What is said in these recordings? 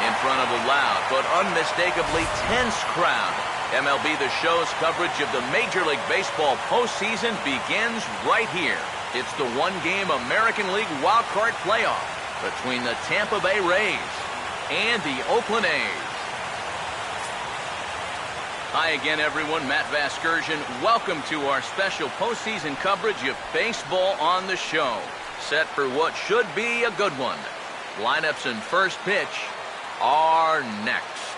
in front of a loud but unmistakably tense crowd. MLB The Show's coverage of the Major League Baseball postseason begins right here. It's the one-game American League wildcard playoff between the Tampa Bay Rays and the Oakland A's. Hi again, everyone. Matt Vasgersian. Welcome to our special postseason coverage of baseball on the show. Set for what should be a good one. Lineups and first pitch are next.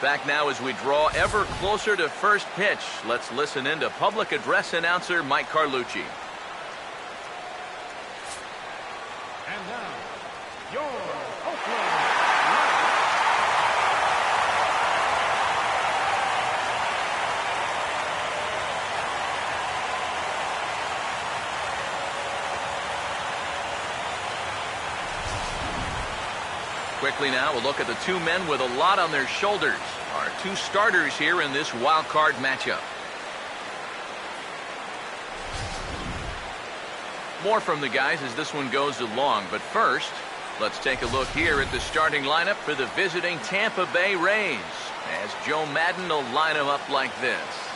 Back now as we draw ever closer to first pitch. Let's listen in to public address announcer Mike Carlucci. And now, your Oakland Quickly now, we'll look at the two men with a lot on their shoulders. Our two starters here in this wild card matchup. More from the guys as this one goes along, but first, let's take a look here at the starting lineup for the visiting Tampa Bay Rays, as Joe Maddon will line them up like this.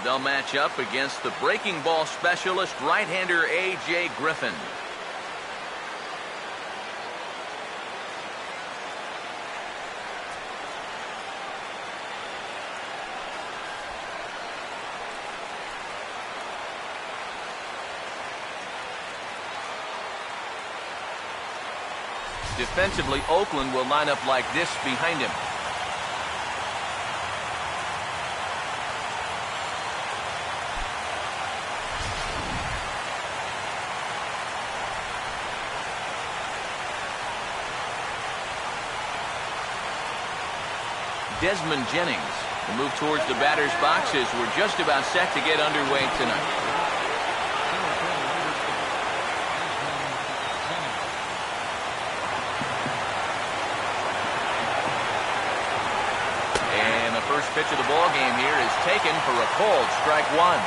They'll match up against the breaking ball specialist right-hander A.J. Griffin. Defensively, Oakland will line up like this behind him. Desmond Jennings will move towards the batter's boxes. We're just about set to get underway tonight. And the first pitch of the ball game here is taken for a called strike one.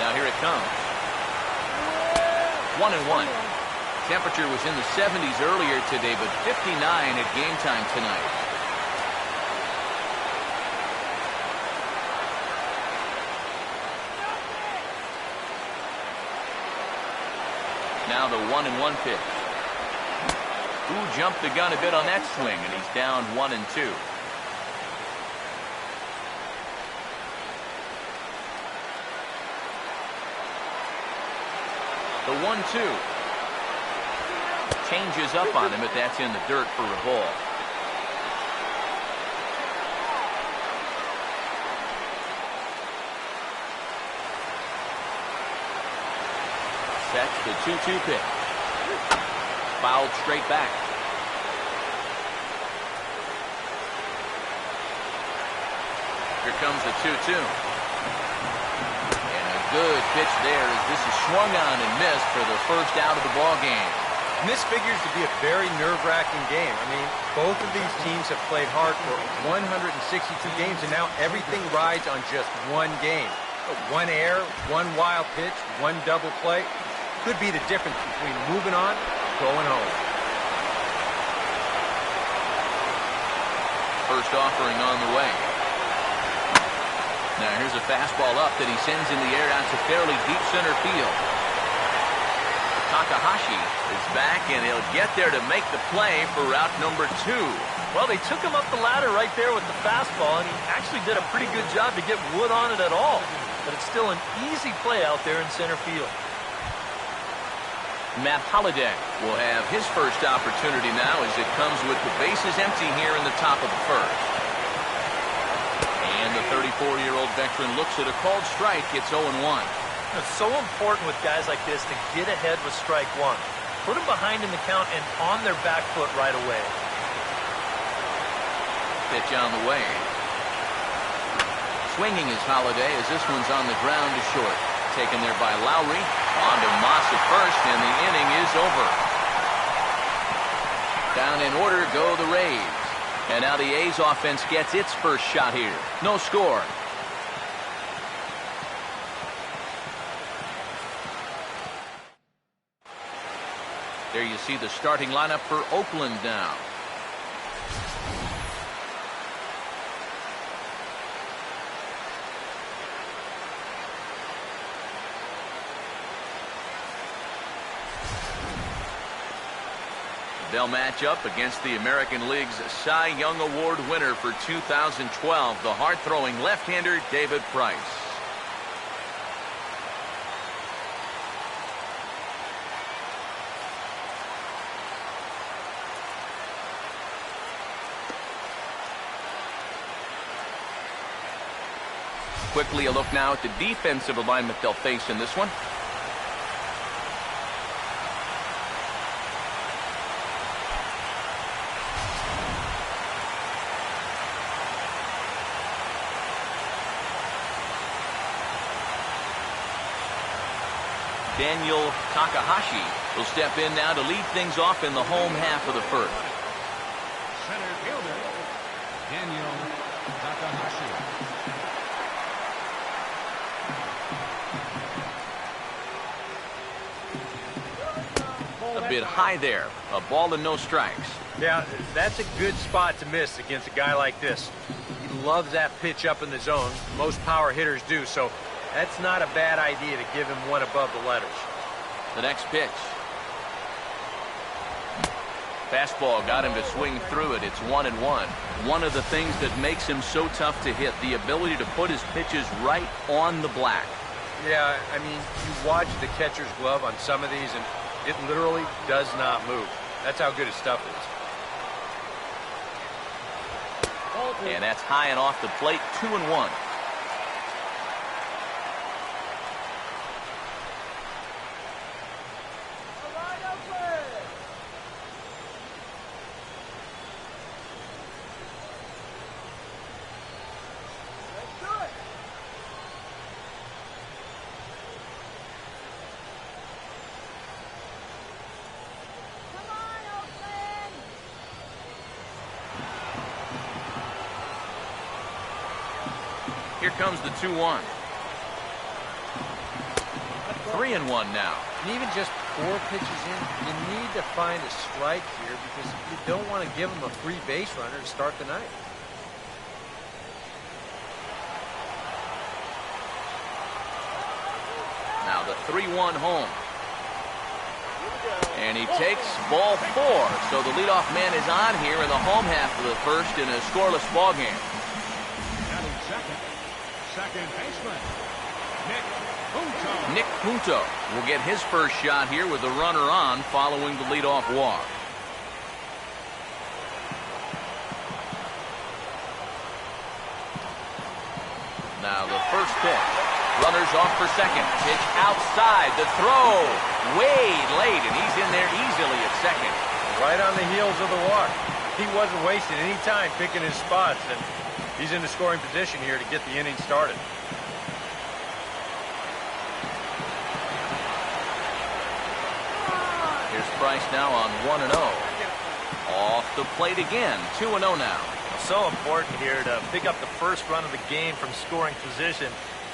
Now here it comes. 1-1. Temperature was in the 70s earlier today, but 59 at game time tonight. Now the 1-1 pitch. Ooh, jumped the gun a bit on that swing, and he's down 1-2. The 1-2 changes up on him, but that's in the dirt for a ball. Sets the 2-2 pitch. Fouled straight back. Here comes the 2-2. Good pitch there as this is swung on and missed for the first out of the ball game. And this figures to be a very nerve-wracking game. I mean, both of these teams have played hard for 162 games, and now everything rides on just one game. One error, one wild pitch, one double play could be the difference between moving on and going home. First offering on the way. Now here's a fastball up that he sends in the air out to fairly deep center field. Takahashi is back, and he'll get there to make the play for route number 2. Well, they took him up the ladder right there with the fastball, and he actually did a pretty good job to get wood on it at all. But it's still an easy play out there in center field. Matt Holliday will have his first opportunity now as it comes with the bases empty here in the top of the first. And the 34-year-old veteran looks at a called strike. It's 0-1. It's so important with guys like this to get ahead with strike one. Put them behind in the count and on their back foot right away. Pitch on the way. Swinging is Holliday as this one's on the ground to short. Taken there by Lowry. On to Moss at first, and the inning is over. Down in order go the Rays. And now the A's offense gets its first shot here. No score. There you see the starting lineup for Oakland now. They'll match up against the American League's Cy Young Award winner for 2012, the hard-throwing left-hander David Price. Quickly a look now at the defensive alignment they'll face in this one. Daniel Takahashi will step in now to lead things off in the home half of the first. Center fielder, Daniel Takahashi. A bit high there. A ball and no strikes. Yeah, that's a good spot to miss against a guy like this. He loves that pitch up in the zone. Most power hitters do, so that's not a bad idea to give him one above the letters. The next pitch. Fastball got him to swing through it. It's 1-1. One of the things that makes him so tough to hit, the ability to put his pitches right on the black. Yeah, I mean, you watch the catcher's glove on some of these, and it literally does not move. That's how good his stuff is. And that's high and off the plate, 2-1. Here comes the 2-1. 3-1 now. And even just 4 pitches in, you need to find a strike here because you don't want to give him a free base runner to start the night. Now the 3-1 home. And he takes ball 4. So the leadoff man is on here in the home half of the first in a scoreless ball game. Second baseman, Nick Punto. Nick Punto will get his first shot here with the runner on following the leadoff walk. Now the first pitch. Runners off for second. Pitch outside. The throw way late, and he's in there easily at second. Right on the heels of the walk. He wasn't wasting any time picking his spots, and he's in the scoring position here to get the inning started. Here's Price now on 1-0. Off the plate again. 2-0 now. So important here to pick up the first run of the game from scoring position.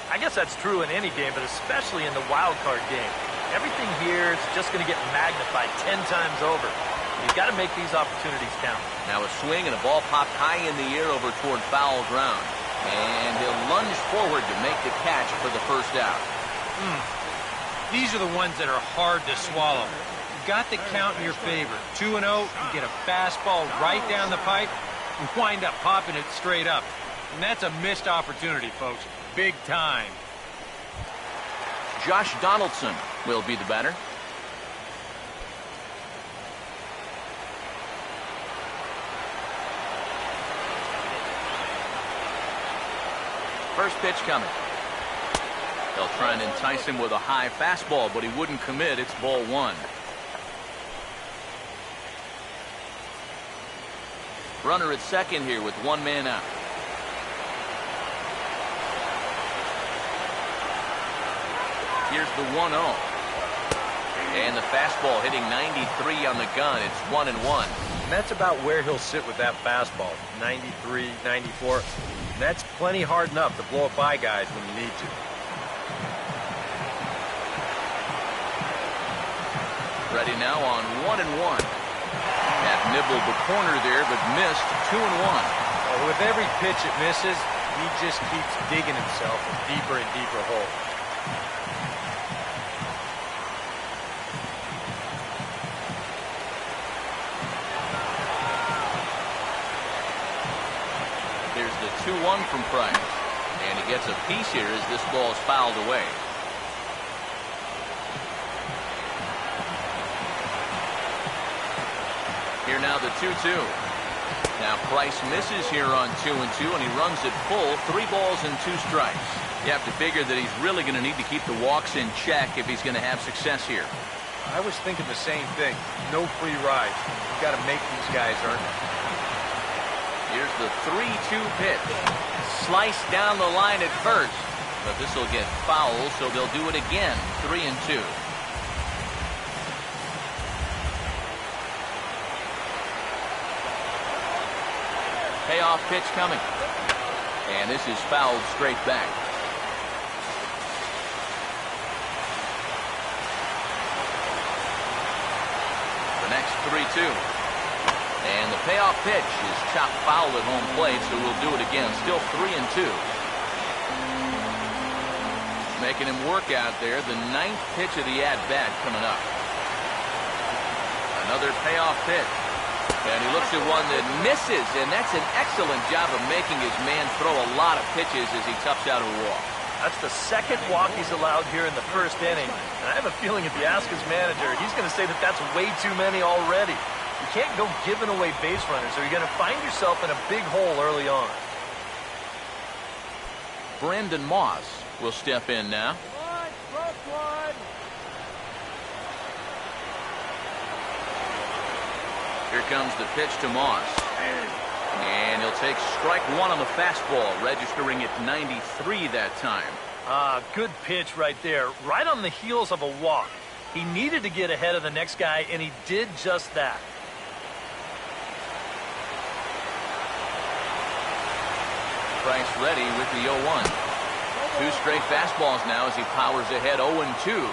I guess that's true in any game, but especially in the wild card game. Everything here is just going to get magnified 10 times over. You've got to make these opportunities count. Now a swing and a ball popped high in the air over toward foul ground. And he'll lunge forward to make the catch for the first out. These are the ones that are hard to swallow. You got the count in your favor. 2-0, you get a fastball right down the pipe. and wind up popping it straight up. And that's a missed opportunity, folks. Big time. Josh Donaldson will be the batter. First pitch coming. They'll try and entice him with a high fastball, but he wouldn't commit. It's ball one. Runner at second here with one man out. Here's the 1-0. And the fastball hitting 93 on the gun. It's 1-1. And that's about where he'll sit with that fastball. 93, 94. And that's plenty hard enough to blow it by guys when you need to. Ready now on 1-1. Had nibbled the corner there, but missed 2-1. Well, with every pitch it misses, he just keeps digging himself a deeper and deeper hole. Here's the 2-1 from Price. And he gets a piece here as this ball is fouled away. Here now the 2-2. Now Price misses here on 2-2, and he runs it full. 3 balls and 2 strikes. You have to figure that he's really going to need to keep the walks in check if he's going to have success here. I was thinking the same thing. No free rides. You've got to make these guys earn it. Here's the 3-2 pitch. Sliced down the line at first, but this will get foul, so they'll do it again. 3-2. Payoff pitch coming. And this is fouled straight back. The next 3-2. And the payoff pitch is chopped foul at home plate, so we'll do it again. Still 3-2. Making him work out there. The 9th pitch of the at-bat coming up. Another payoff pitch. And he looks at one that misses, and that's an excellent job of making his man throw a lot of pitches as he toughs out a walk. That's the 2nd walk he's allowed here in the 1st inning. And I have a feeling if you ask his manager, he's going to say that that's way too many already. You can't go giving away base runners, or you're going to find yourself in a big hole early on. Brandon Moss will step in now. Here comes the pitch to Moss. And he'll take strike one on the fastball, registering at 93 that time. Good pitch right there. Right on the heels of a walk. He needed to get ahead of the next guy, and he did just that. Price ready with the 0-1. 2 straight fastballs now as he powers ahead 0-2.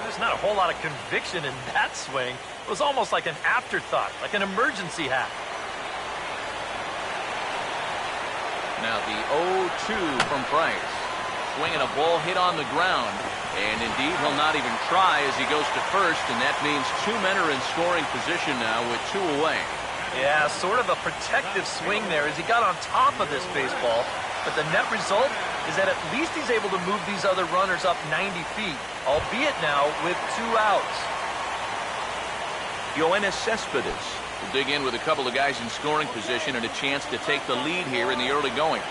There's not a whole lot of conviction in that swing. It was almost like an afterthought, like an emergency hack. Now the 0-2 from Price. Swinging a ball hit on the ground. And indeed, he'll not even try as he goes to first, and that means 2 men are in scoring position now with 2 away. Yeah, sort of a protective swing there as he got on top of this baseball. But the net result is that at least he's able to move these other runners up 90 feet, albeit now with 2 outs. Yoenis Cespedes will dig in with a couple of guys in scoring position and a chance to take the lead here in the early going.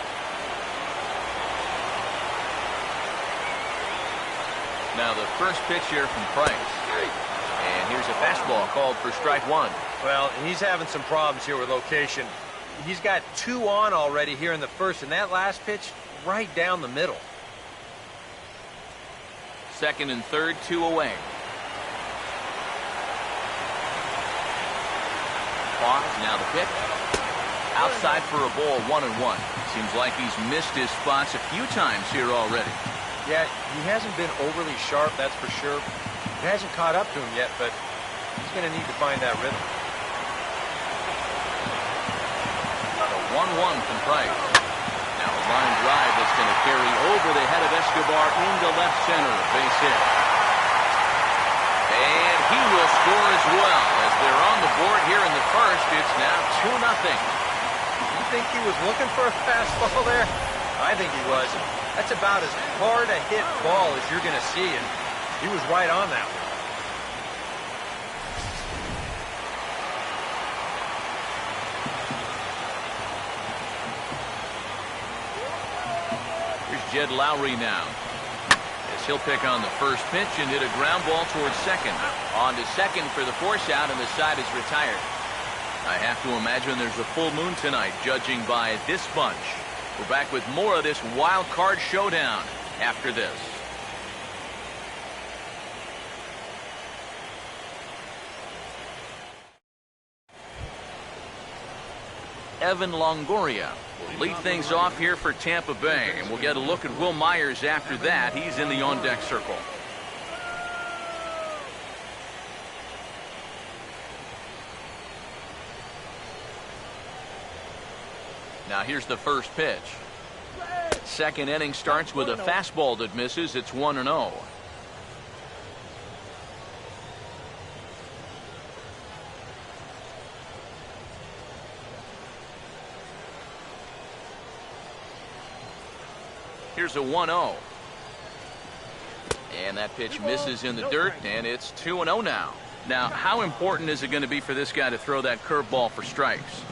Now the first pitch here from Price. And here's a fastball called for strike 1. Well, he's having some problems here with location. He's got 2 on already here in the 1st, and that last pitch right down the middle. 2nd and 3rd, 2 away. Pause, now the pitch. Outside for a ball, 1-1. Seems like he's missed his spots a few times here already. Yeah, he hasn't been overly sharp, that's for sure. It hasn't caught up to him yet, but he's going to need to find that rhythm. The 1-1 from Price. Now a line drive that's going to carry over the head of Escobar into left center. Base hit. And he will score as well. As they're on the board here in the 1st, it's now 2-0. think he was looking for a fastball there? I think he was. That's about as hard a hit ball as you're going to see, and he was right on that one. Here's Jed Lowry now. As he'll pick on the first pitch and hit a ground ball towards second. On to second for the force out, and the side is retired. I have to imagine there's a full moon tonight, judging by this bunch. We're back with more of this wild card showdown after this. Evan Longoria will lead things off here for Tampa Bay, and we'll get a look at Wil Myers after that. He's in the on-deck circle. Now here's the first pitch. Second inning starts with a fastball that misses. It's 1-0. Here's a 1-0. And that pitch misses in the dirt, and it's 2-0 now. Now, how important is it going to be for this guy to throw that curveball for strikes?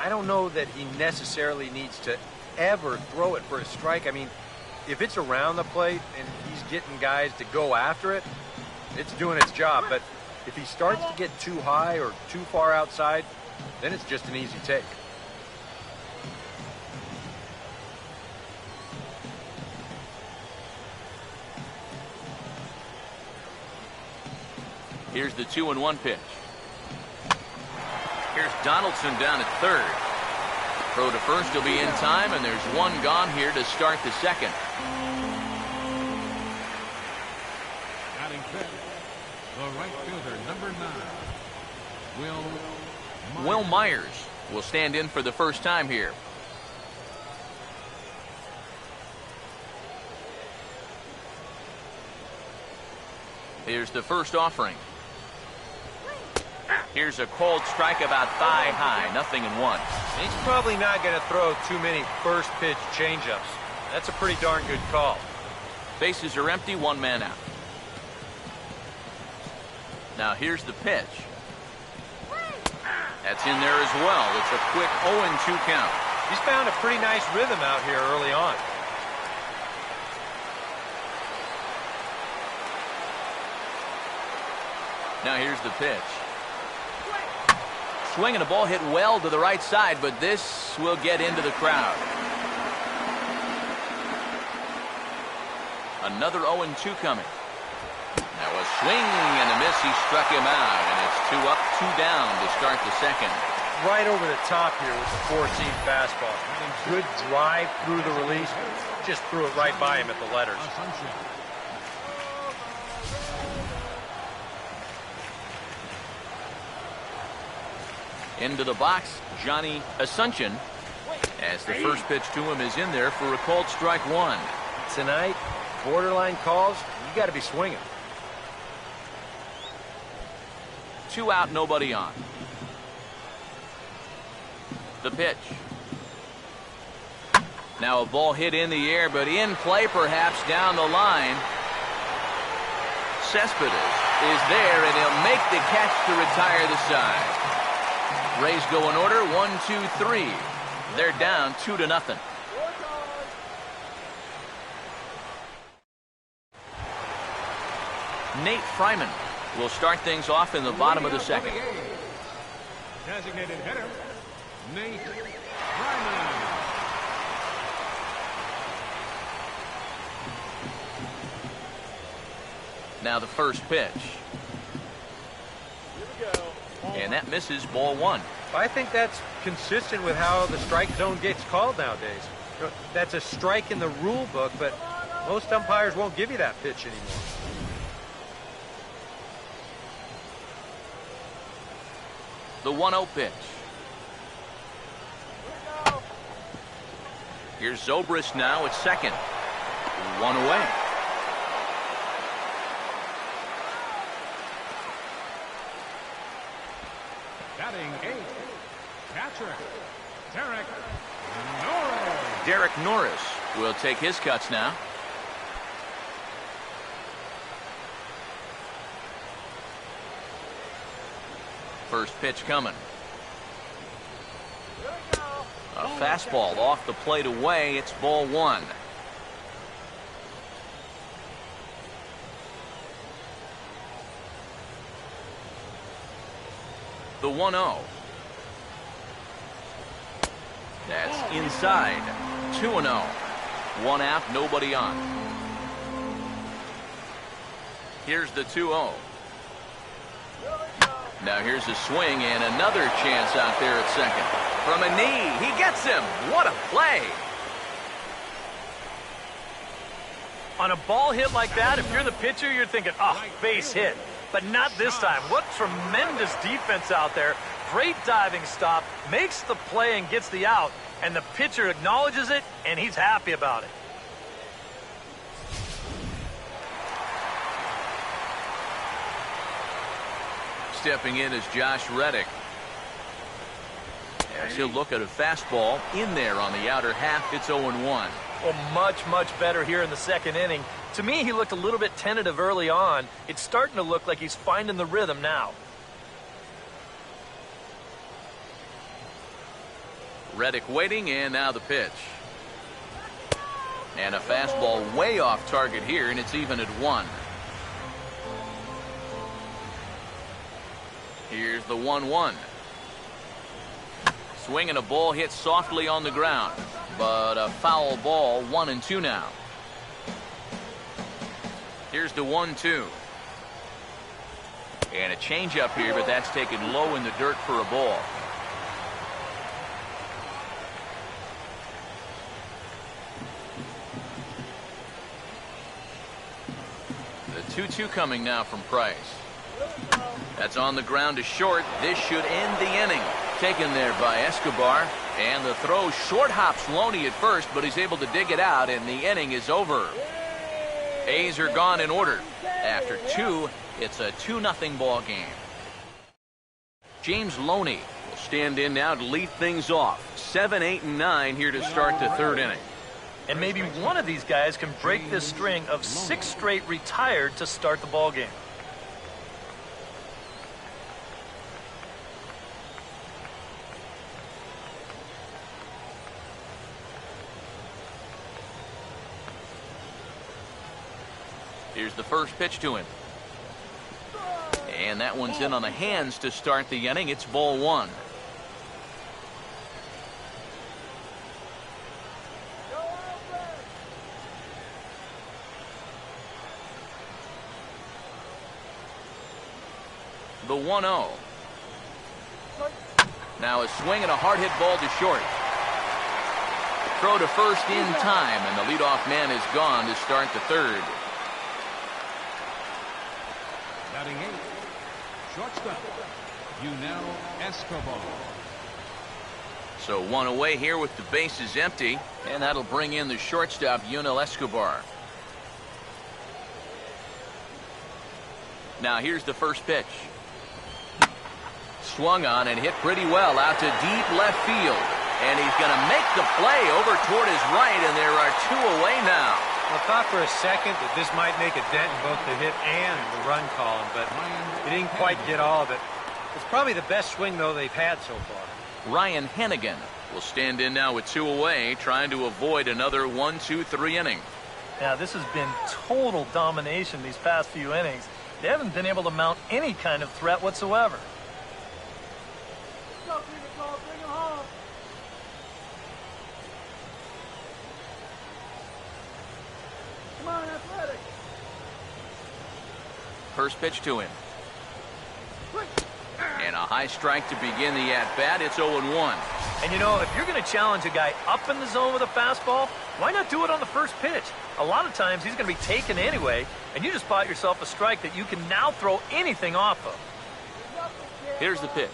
I don't know that he necessarily needs to ever throw it for a strike. I mean, if it's around the plate and he's getting guys to go after it, it's doing its job. But if he starts to get too high or too far outside, then it's just an easy take. Here's the 2-1 pitch. Here's Donaldson down at third. Throw to first will be in time, and there's one gone here to start the second. Batting fifth, the right fielder, number 9, Wil Myers will stand in for the first time here. Here's the first offering. Here's a cold strike about thigh high, 0-1. He's probably not going to throw too many first pitch changeups. That's a pretty darn good call. Bases are empty, one man out. Now here's the pitch. That's in there as well. It's a quick 0-2 count. He's found a pretty nice rhythm out here early on. Now here's the pitch. Swing and a ball hit well to the right side, but this will get into the crowd. Another 0-2 coming. Now a swing and a miss. He struck him out, and it's 2 up, 2 down to start the second. Right over the top here with the 4-seam fastball. Good drive through the release. Just threw it right by him at the letters. Into the box, Johnny Asuncion, as the first pitch to him is in there for a called strike 1. Tonight, borderline calls, you got to be swinging. 2 out, nobody on. The pitch. Now a ball hit in the air, but in play perhaps down the line. Cespedes is there, and he'll make the catch to retire the side. Rays go in order, 1, 2, 3. They're down 2-0. Nate Fryman will start things off in the bottom of the second. Designated hitter, Nate Fryman. Now the first pitch. And that misses, ball 1. I think that's consistent with how the strike zone gets called nowadays. That's a strike in the rule book, but most umpires won't give you that pitch anymore. The 1-0 pitch. Here's Zobrist now at second. 1 away. Batting 8, catcher, Derek Norris. Derek Norris will take his cuts now. First pitch coming. A fastball off the plate away. It's ball one. The 1-0. That's inside. 2-0. One out, nobody on. Here's the 2-0. Now here's a swing and another chance out there at second. From a knee, he gets him. What a play. On a ball hit like that, if you're the pitcher, you're thinking, oh, base hit. But not this time. What tremendous defense out there. Great diving stop, makes the play and gets the out. And the pitcher acknowledges it, and he's happy about it. Stepping in is Josh Reddick. As he'll look at a fastball in there on the outer half. It's 0-1. Well, much better here in the second inning. To me, he looked a little bit tentative early on. It's starting to look like he's finding the rhythm now. Reddick waiting, and now the pitch. And a fastball way off target here, and it's even at 1. Here's the 1-1. Swinging a ball hit softly on the ground, but a foul ball. 1-2 now. Here's the 1-2. And a changeup here, but that's taken low in the dirt for a ball. The 2-2 coming now from Price. That's on the ground to short. This should end the inning. Taken there by Escobar. And the throw short hops Loney at first, but he's able to dig it out, and the inning is over. A's are gone in order. After 2, it's a 2-0 ball game. James Loney will stand in now to lead things off. 7, 8, and 9 here to start the third inning. And maybe one of these guys can break this string of 6 straight retired to start the ball game. Here's the first pitch to him. And that one's in on the hands to start the inning. It's ball 1. The 1-0. Now a swing and a hard hit ball to short. Throw to first in time, and the leadoff man is gone to start the third. Batting 8, shortstop, Yunel Escobar. So 1 away here with the bases empty, and that'll bring in the shortstop, Yunel Escobar. Now here's the first pitch. Swung on and hit pretty well out to deep left field. And he's going to make the play over toward his right, and there are 2 away now. I thought for a second that this might make a dent in both the hit and the run column, but he didn't quite get all of it. It's probably the best swing, though, they've had so far. Ryan Hennigan will stand in now with 2 away, trying to avoid another 1-2-3 inning. Now, this has been total domination these past few innings. They haven't been able to mount any kind of threat whatsoever. First pitch to him. And a high strike to begin the at-bat. It's 0-1. And, you know, if you're going to challenge a guy up in the zone with a fastball, why not do it on the first pitch? A lot of times he's going to be taken anyway, and you just bought yourself a strike that you can now throw anything off of. Here's the pitch.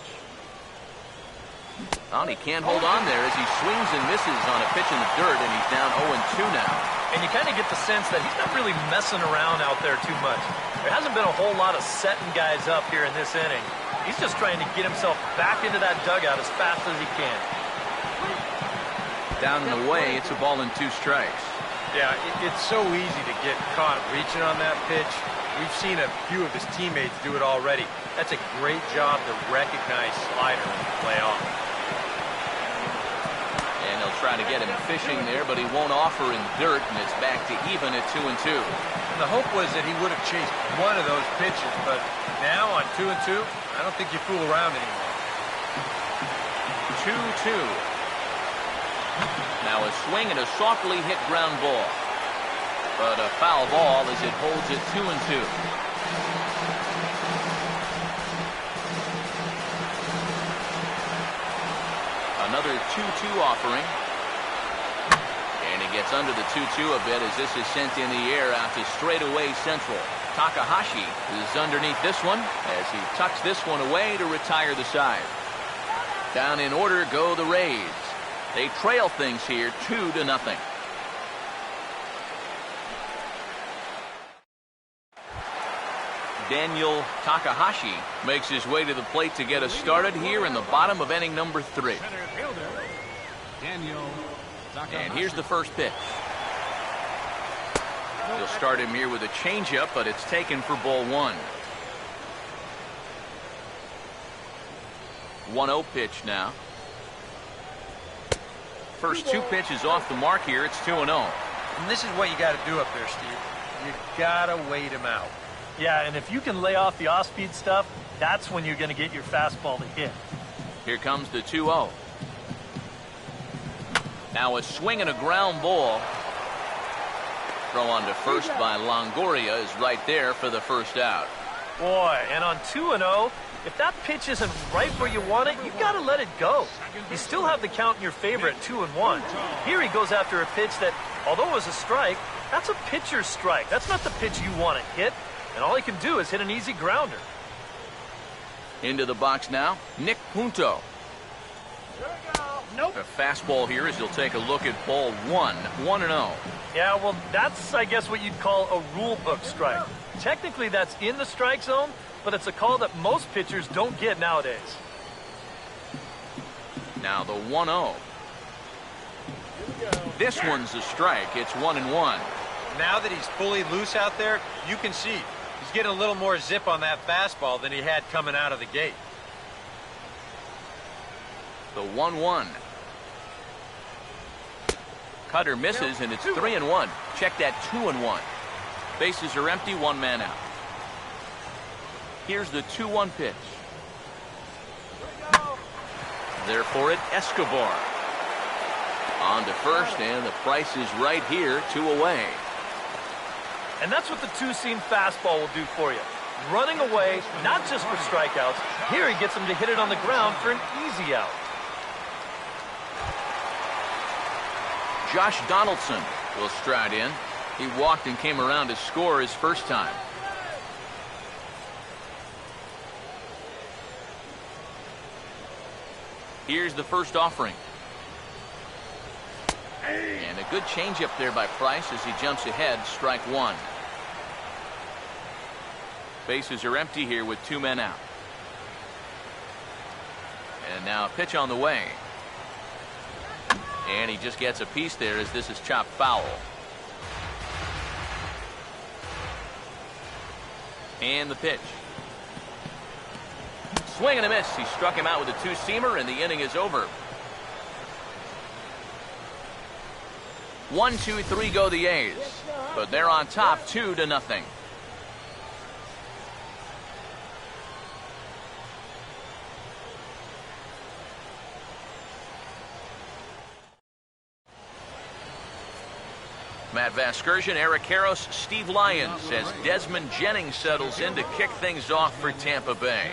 Oh, he can't hold on there as he swings and misses on a pitch in the dirt, and he's down 0-2 now. And you kind of get the sense that he's not really messing around out there too much. There hasn't been a whole lot of setting guys up here in this inning. He's just trying to get himself back into that dugout as fast as he can. Down and away, it's a ball and 2 strikes. Yeah, it's so easy to get caught reaching on that pitch. We've seen a few of his teammates do it already. That's a great job to recognize slider and play off. And they'll try to get him fishing there, but he won't offer in dirt, and it's back to even at 2-2. And the hope was that he would have chased one of those pitches, but now on 2-2, I don't think you fool around anymore. 2-2. Now a swing and a softly hit ground ball. But a foul ball as it holds it 2-2. Another 2-2 offering. And he gets under the 2-2 a bit as this is sent in the air out to straightaway central. Takahashi is underneath this one as he tucks this one away to retire the side. Down in order go the Rays. They trail things here 2-0. Daniel Takahashi makes his way to the plate to get us started here in the bottom of inning number 3. Center fielder, Daniel Takahashi. And here's the first pitch. He'll start him here with a changeup, but it's taken for ball 1. 1-0 pitch now. First 2 pitches off the mark here. It's 2-0. And this is what you got to do up there, Steve. You got to wait him out. Yeah, and if you can lay off the off-speed stuff, that's when you're going to get your fastball to hit. Here comes the 2-0. Now a swing and a ground ball. Throw on to first by Longoria is right there for the first out. Boy, and on 2-0, if that pitch isn't right where you want it, you got to let it go. You still have the count in your favor at 2-1. Here he goes after a pitch that, although it was a strike, that's a pitcher's strike. That's not the pitch you want to hit. And all he can do is hit an easy grounder. Into the box now, Nick Punto. Nope. A fastball here as he'll take a look at ball 1, 1-0. Yeah, well, that's, I guess, what you'd call a rule book strike. Technically, that's in the strike zone, but it's a call that most pitchers don't get nowadays. Now the 1-0. This one's a strike. It's 1-1. Now that he's fully loose out there, you can see he's getting a little more zip on that fastball than he had coming out of the gate. The 1-1. Cutter misses, and it's 3-1. Check that 2-1. Bases are empty, 1 man out. Here's the 2-1 pitch. There for it, Escobar. On to first, and the price is right here, 2 away. And that's what the two-seam fastball will do for you. Running away, not just for strikeouts. Here he gets him to hit it on the ground for an easy out. Josh Donaldson will stride in. He walked and came around to score his first time. Here's the first offering. And a good changeup there by Price as he jumps ahead, strike 1. Bases are empty here with 2 men out. And now a pitch on the way. And he just gets a piece there as this is chopped foul. And the pitch. Swing and a miss. He struck him out with a two-seamer, and the inning is over. 1, 2, 3 go the A's. But they're on top 2-0. Matt Vasgersian, Eric Karros, Steve Lyons as Desmond Jennings settles in to kick things off for Tampa Bay.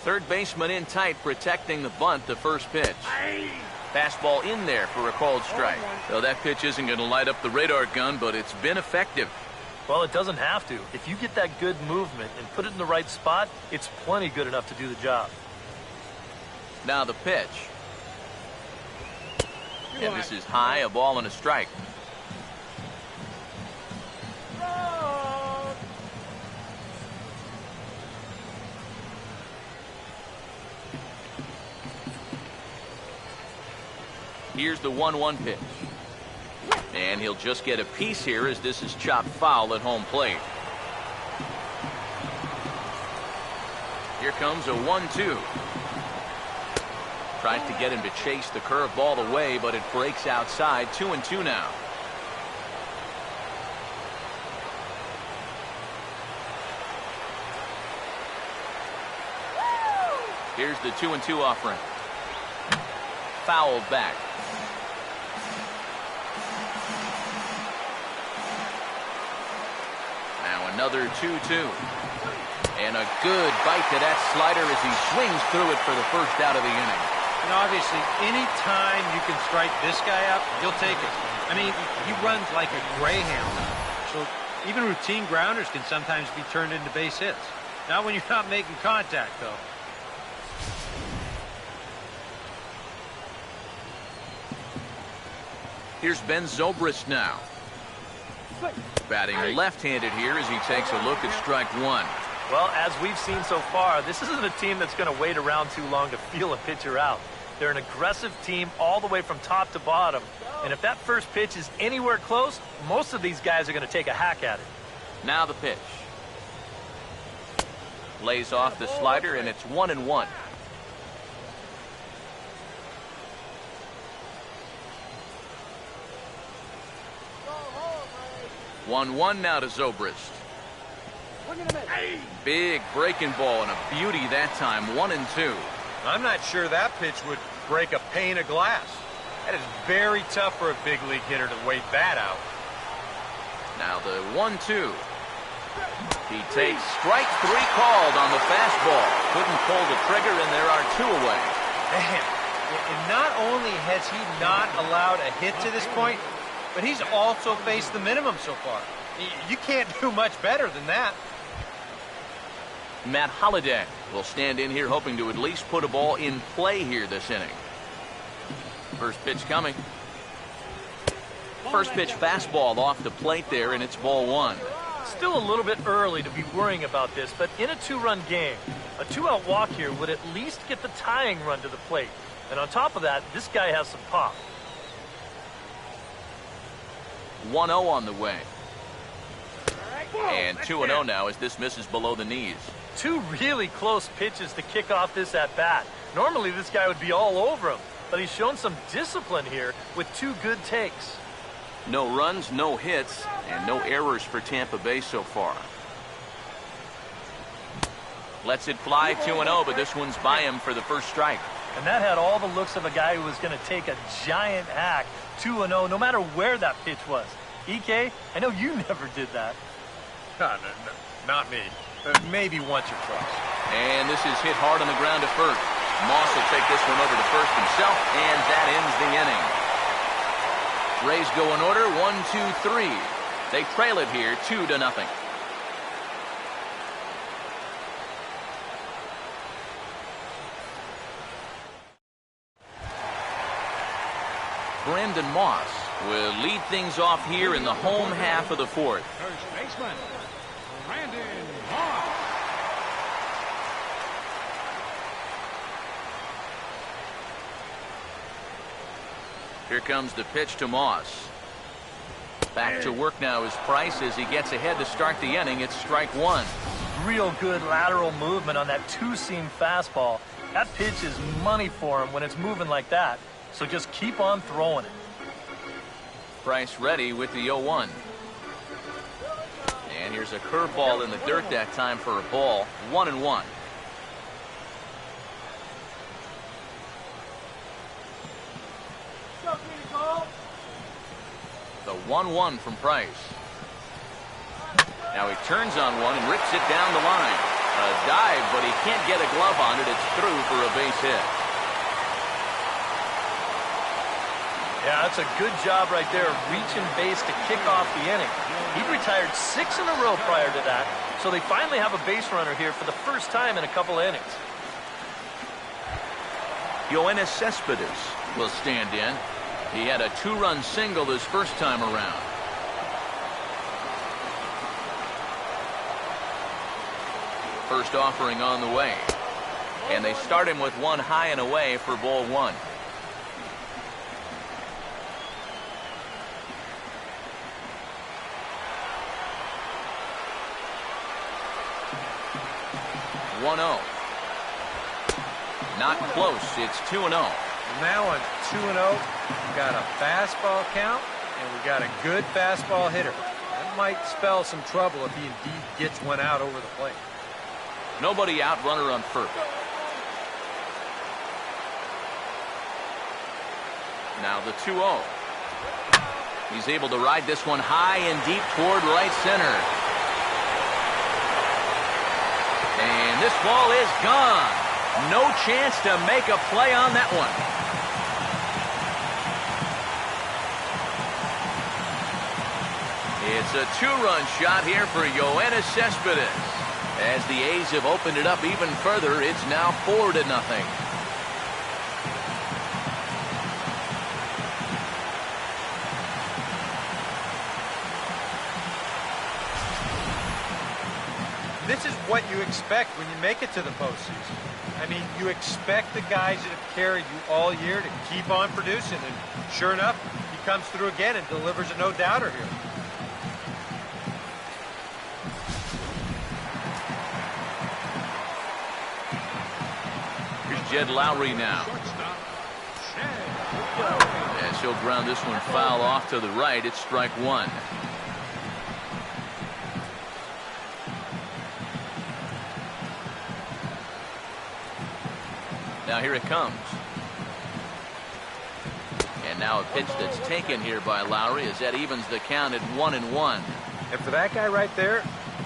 Third baseman in tight, protecting the bunt, the first pitch. Fastball in there for a called strike. Well, that pitch isn't going to light up the radar gun, but it's been effective. Well, it doesn't have to. If you get that good movement and put it in the right spot, it's plenty good enough to do the job. Now the pitch. And this is high, a ball and a strike. Here's the 1-1 pitch. And he'll just get a piece here as this is chopped foul at home plate. Here comes a 1-2. Tries to get him to chase the curveball away, but it breaks outside. 2-2 now. Here's the 2-2 offering. Fouled back. Now another 2-2. And a good bite to that slider as he swings through it for the first out of the inning. And obviously, any time you can strike this guy out, you'll take it. I mean, he runs like a greyhound. So even routine grounders can sometimes be turned into base hits. Not when you're not making contact, though. Here's Ben Zobrist now. Batting left-handed here as he takes a look at strike one. Well, as we've seen so far, this isn't a team that's going to wait around too long to feel a pitcher out. They're an aggressive team all the way from top to bottom. And if that first pitch is anywhere close, most of these guys are going to take a hack at it. Now the pitch. Lays off the slider, and it's 1-1. One now to Zobrist. Big breaking ball and a beauty that time. 1-2. I'm not sure that pitch would break a pane of glass. That is very tough for a big league hitter to wait that out. Now the 1-2. He takes strike three called on the fastball. Couldn't pull the trigger, and there are two away. Man, and not only has he not allowed a hit to this point, but he's also faced the minimum so far. You can't do much better than that. Matt Holliday will stand in here hoping to at least put a ball in play here this inning. First pitch coming. First pitch fastball off the plate there, and it's ball one. Still a little bit early to be worrying about this, but in a two-run game, a two-out walk here would at least get the tying run to the plate. And on top of that, this guy has some pop. 1-0 on the way. And 2-0 now as this misses below the knees. Two really close pitches to kick off this at-bat. Normally this guy would be all over him, but he's shown some discipline here with two good takes. No runs, no hits, and no errors for Tampa Bay so far. Lets it fly 2-0, but this one's by him for the first strike. And that had all the looks of a guy who was going to take a giant hack. 2-0, no matter where that pitch was. EK, I know you never did that. No, not me. Maybe once or twice. And this is hit hard on the ground to first. Moss will take this one over to first himself, and that ends the inning. Rays go in order, 1-2-3. They trail it here, 2-0. Brandon Moss will lead things off here in the home half of the fourth. First baseman, Brandon Moss. Here comes the pitch to Moss. Back to work now is Price as he gets ahead to start the inning. It's strike one. Real good lateral movement on that two-seam fastball. That pitch is money for him when it's moving like that. So just keep on throwing it. Price ready with the 0-1. And here's a curveball in the dirt that time for a ball. 1-1. The 1-1 from Price. Now he turns on one and rips it down the line. A dive, but he can't get a glove on it. It's through for a base hit. Yeah, that's a good job right there, reaching base to kick off the inning. He'd retired 6 in a row prior to that, so they finally have a base runner here for the first time in a couple of innings. Yoenis Cespedes will stand in. He had a two-run single his first time around. First offering on the way. And they start him with one high and away for ball one. 1-0. Not close. It's 2-0. Now on 2-0, we've got a fastball count, and we've got a good fastball hitter. That might spell some trouble if he indeed gets one out over the plate. Nobody out, runner on first. Now the 2-0. He's able to ride this one high and deep toward right center. And this ball is gone. No chance to make a play on that one. It's a two-run shot here for Yoenis Cespedes. As the A's have opened it up even further, it's now 4-0. This is what you expect when you make it to the postseason. I mean, you expect the guys that have carried you all year to keep on producing, and sure enough, he comes through again and delivers a no-doubter here. Here's Jed Lowry now. As he'll ground this one foul off to the right, it's strike one. Now here it comes. And now a pitch that's taken here by Lowry as that evens the count at 1-1. And for that guy right there,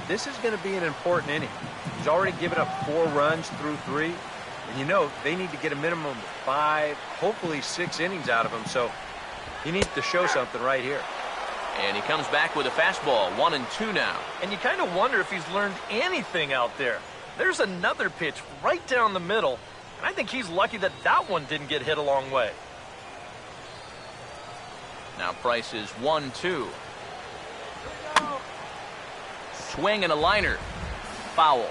this is going to be an important inning. He's already given up 4 runs through 3. And you know, they need to get a minimum of 5, hopefully 6 innings out of him. So he needs to show something right here. And he comes back with a fastball, 1-2 now. And you kind of wonder if he's learned anything out there. There's another pitch right down the middle. And I think he's lucky that that one didn't get hit a long way. Now Price is 1-2. Swing and a liner. Foul.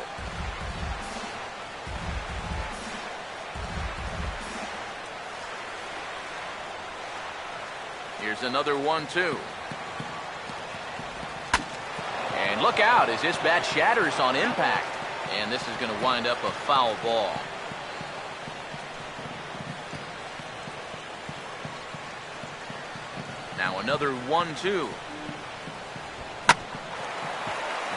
Here's another 1-2. And look out as this bat shatters on impact. And this is going to wind up a foul ball. Now another 1-2.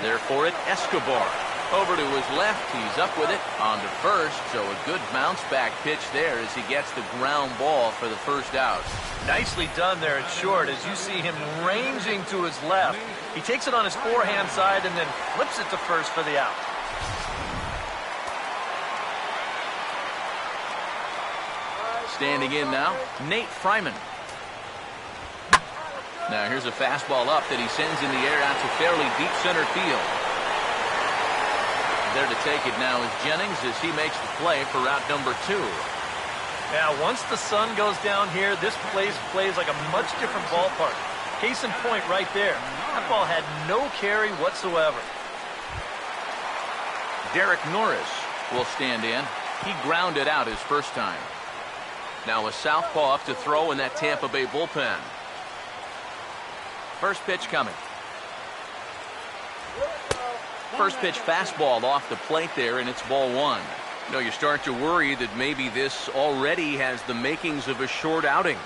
There for it, Escobar. Over to his left, he's up with it on to first, so a good bounce back pitch there as he gets the ground ball for the first out. Nicely done there at short as you see him ranging to his left. He takes it on his forehand side and then flips it to first for the out. Standing in now, Nate Fryman. Now here's a fastball up that he sends in the air out to fairly deep center field. There to take it now is Jennings as he makes the play for route number 2. Now once the sun goes down here, this place plays like a much different ballpark. Case in point right there. That ball had no carry whatsoever. Derek Norris will stand in. He grounded out his first time. Now a southpaw up to throw in that Tampa Bay bullpen. First pitch coming. First pitch fastball off the plate there, and it's ball 1. You know, you start to worry that maybe this already has the makings of a short outing.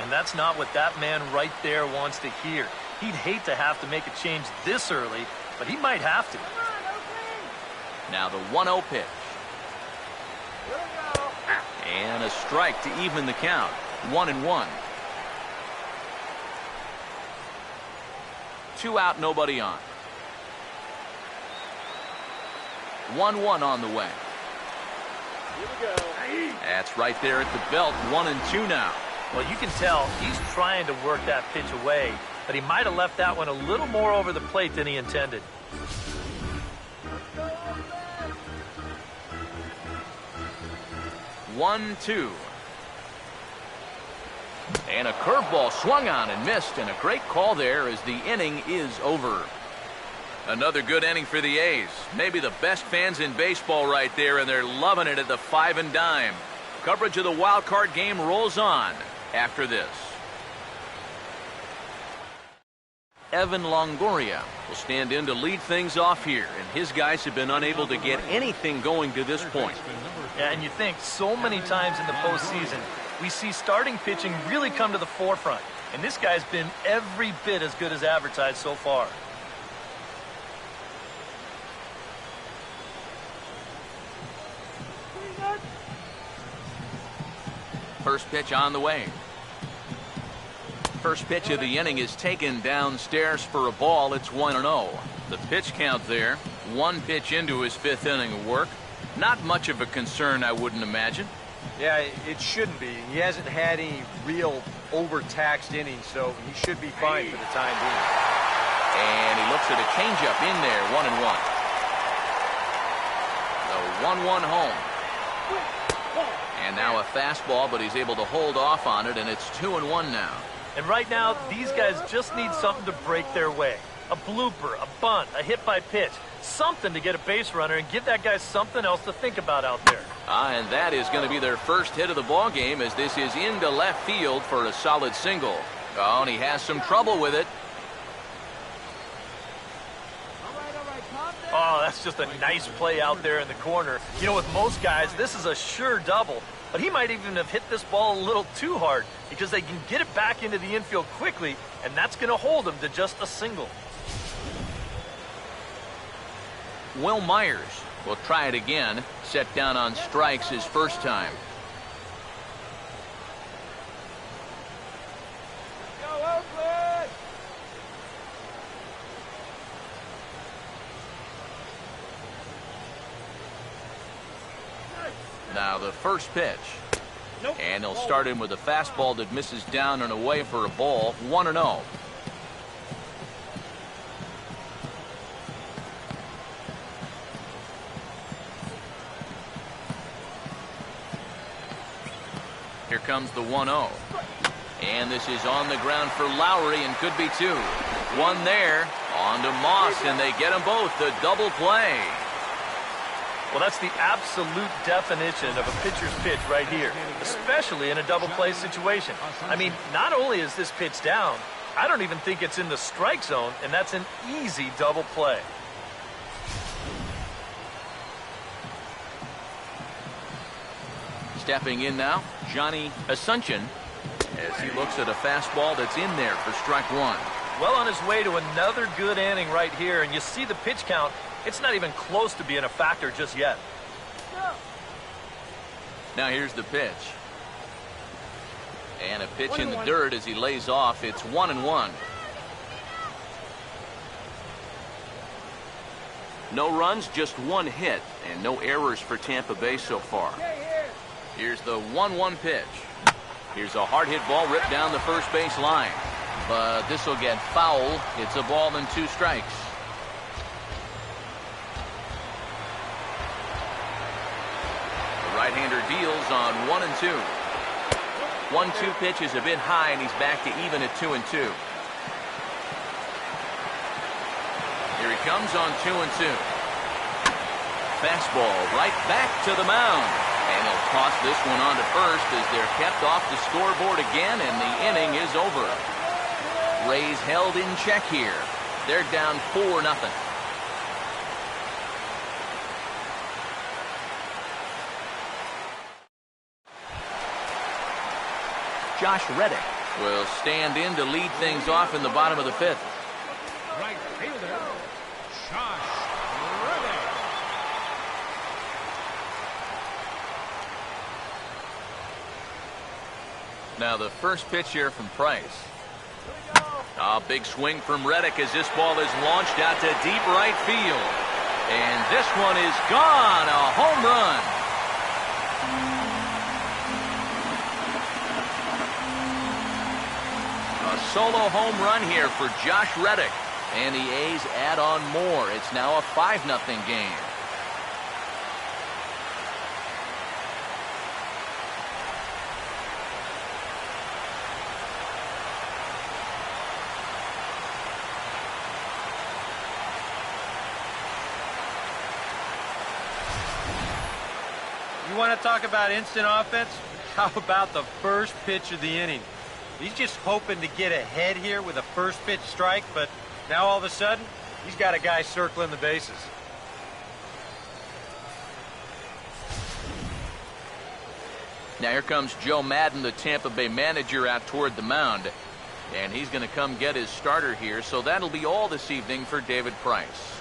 And that's not what that man right there wants to hear. He'd hate to have to make a change this early, but he might have to. Now the 1-0 pitch. And a strike to even the count. 1-1. 2 out, nobody on. 1-1 on the way. Here we go. That's right there at the belt. 1-2 now. Well, you can tell he's trying to work that pitch away, but he might have left that one a little more over the plate than he intended. One, 2. And a curveball swung on and missed, and a great call there as the inning is over. Another good inning for the A's. Maybe the best fans in baseball right there, and they're loving it at the 5 and dime. Coverage of the wild card game rolls on after this. Evan Longoria will stand in to lead things off here, and his guys have been unable to get anything going to this point. Yeah, and you think so many times in the postseason, we see starting pitching really come to the forefront, and this guy's been every bit as good as advertised so far. First pitch on the way. First pitch of the inning is taken downstairs for a ball. It's 1-0. The pitch count there, one pitch into his fifth inning of work. Not much of a concern, I wouldn't imagine. Yeah, it shouldn't be. He hasn't had any real overtaxed innings, so he should be fine for the time being. And he looks at a changeup in there, 1-1. The 1-1 home. And now a fastball, but he's able to hold off on it, and it's 2-1 now. And right now, these guys just need something to break their way. A blooper, a bunt, a hit by pitch. Something to get a base runner and give that guy something else to think about out there. And that is going to be their first hit of the ball game, as this is into left field for a solid single. Oh, and he has some trouble with it. Oh, that's just a nice play out there in the corner. You know, with most guys, this is a sure double. But he might even have hit this ball a little too hard because they can get it back into the infield quickly, and that's going to hold him to just a single. Will Myers will try it again. Set down on strikes his first time. Now the first pitch. And he'll start him with a fastball that misses down and away for a ball. 1-0. Here comes the 1-0. And this is on the ground for Lowry and could be two. One there. On to Moss, and they get them both. The double play. Well, that's the absolute definition of a pitcher's pitch right here, especially in a double play situation. I mean, not only is this pitch down, I don't even think it's in the strike zone, and that's an easy double play. Stepping in now, Johnny Asuncion, as he looks at a fastball that's in there for strike one. Well on his way to another good inning right here, and you see the pitch count. It's not even close to being a factor just yet. Now here's the pitch. And a pitch in the dirt as he lays off. It's 1-1. No runs, just one hit, and no errors for Tampa Bay so far. Here's the 1-1 pitch. Here's a hard hit ball ripped down the first base line. But this will get foul. It's a ball and two strikes. The right-hander deals on 1-2. 1-2 pitch is a bit high, and he's back to even at 2-2. Here he comes on 2-2. Fastball right back to the mound. And he'll toss this one on to first as they're kept off the scoreboard again, and the inning is over. Rays held in check here. They're down 4-0. Josh Reddick will stand in to lead things off in the bottom of the fifth. Right fielder, Josh Reddick. Now the first pitch here from Price. A big swing from Reddick as this ball is launched out to deep right field. And this one is gone. A home run. A solo home run here for Josh Reddick. And the A's add on more. It's now a 5-0 game. You want to talk about instant offense? How about the first pitch of the inning? He's just hoping to get ahead here with a first pitch strike, but now all of a sudden, He's got a guy circling the bases. Now here comes Joe Madden, the Tampa Bay manager, out toward the mound. And he's going to come get his starter here, so that'll be all this evening for David Price.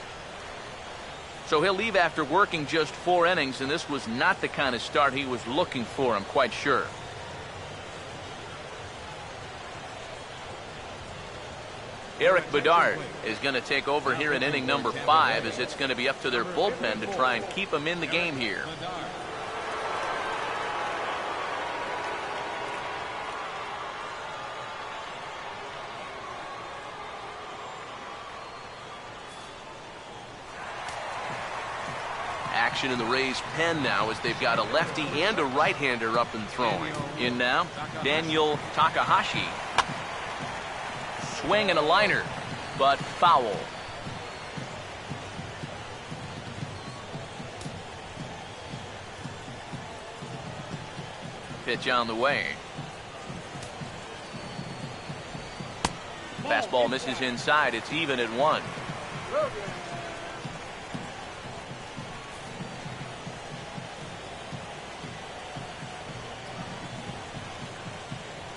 So he'll leave after working just 4 innings, and this was not the kind of start he was looking for, I'm quite sure. Eric Bedard is going to take over here in inning number 5, as it's going to be up to their bullpen to try and keep him in the game here. Action in the Rays' pen now as they've got a lefty and a right-hander up and throwing. In now, Daniel Takahashi. Swing and a liner, but foul. Pitch on the way. Fastball misses inside. It's even at 1.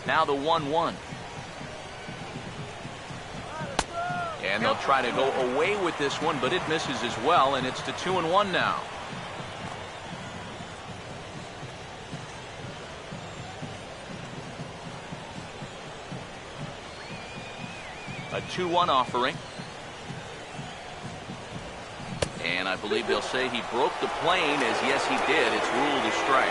Now the 1-1. And they'll try to go away with this one, but it misses as well, and it's to 2-1 now. A 2-1 offering. And I believe they'll say he broke the plane, as yes he did. It's ruled a strike.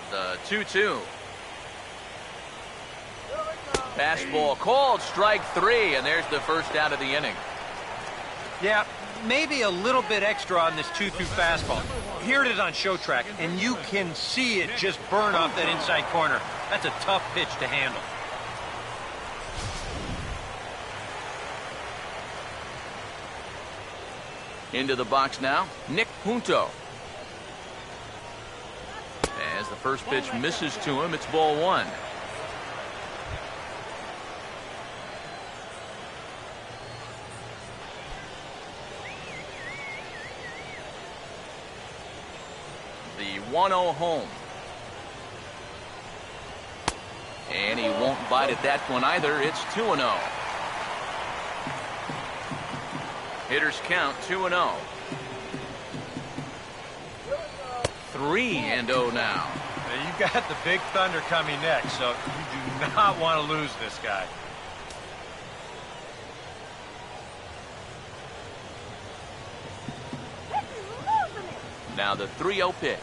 The 2-2. Fastball called, strike 3, and there's the first out of the inning. Yeah, maybe a little bit extra on this 2-2 fastball. Here it is on show track, and you can see it just burn off that inside corner. That's a tough pitch to handle. Into the box now, Nick Punto. As the first pitch misses to him, it's ball 1. The 1-0 home. And he won't bite at that one either. It's 2-0. Hitters count 2-0. 3-0 now. You've got the big thunder coming next, so you do not want to lose this guy. Now the 3-0 pitch.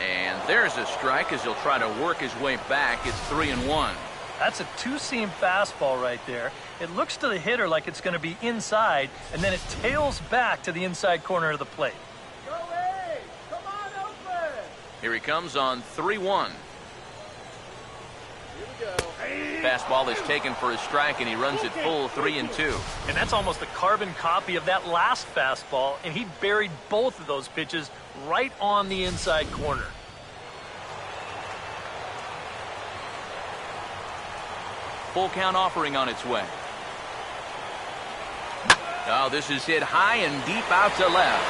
And there's a strike as he'll try to work his way back. It's 3-1. That's a two-seam fastball right there. It looks to the hitter like it's going to be inside, and then it tails back to the inside corner of the plate. Go away! Come on, open! Here he comes on 3-1. Here we go. Fastball is taken for a strike, and he runs it full 3-2. And that's almost a carbon copy of that last fastball, and he buried both of those pitches right on the inside corner. Full count offering on its way. Oh, this is hit high and deep out to left.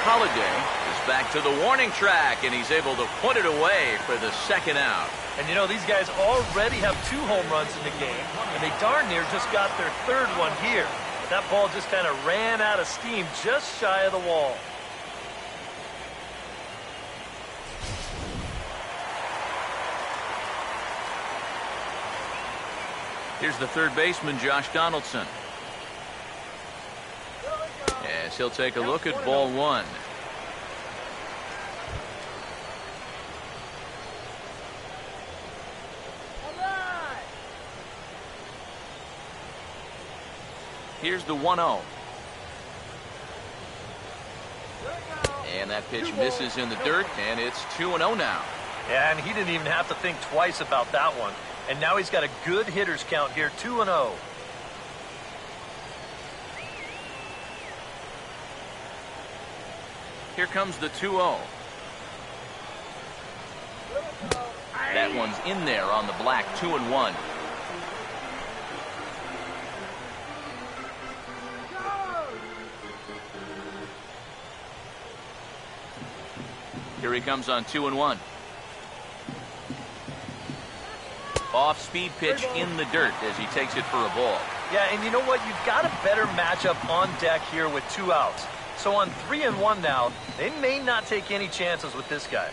Holliday is back to the warning track, and he's able to put it away for the second out. And you know, these guys already have 2 home runs in the game, and they darn near just got their 3rd one here. That ball just kind of ran out of steam just shy of the wall. Here's the third baseman, Josh Donaldson. As he'll take a look at ball 1. Here's the 1-0. And that pitch misses in the dirt, and it's 2-0 now. Yeah, and he didn't even have to think twice about that one. And now he's got a good hitters count here, 2-0. Here comes the 2-0. That one's in there on the black, 2-1. Here he comes on 2-1. Off-speed pitch in the dirt as he takes it for a ball. Yeah, and you know what? You've got a better matchup on deck here with 2 outs. So on 3-1 now, they may not take any chances with this guy.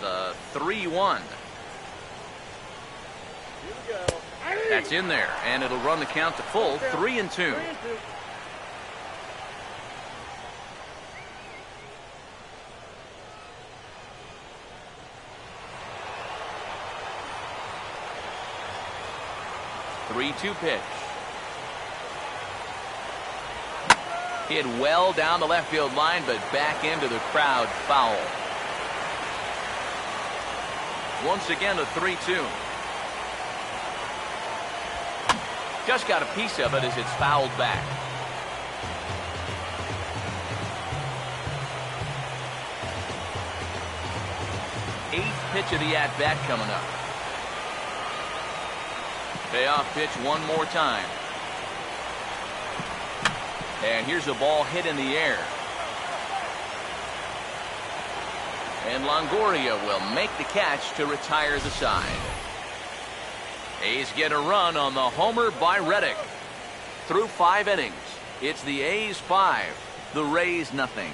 The 3-1. That's in there, and it'll run the count to full, 3-2. Three-two pitch. Hit well down the left field line, but back into the crowd, foul. Once again, a 3-2. Just got a piece of it as it's fouled back. Eighth pitch of the at-bat coming up. Payoff pitch one more time. And here's a ball hit in the air. And Longoria will make the catch to retire the side. A's get a run on the homer by Reddick. Through 5 innings, it's the A's 5, the Rays nothing.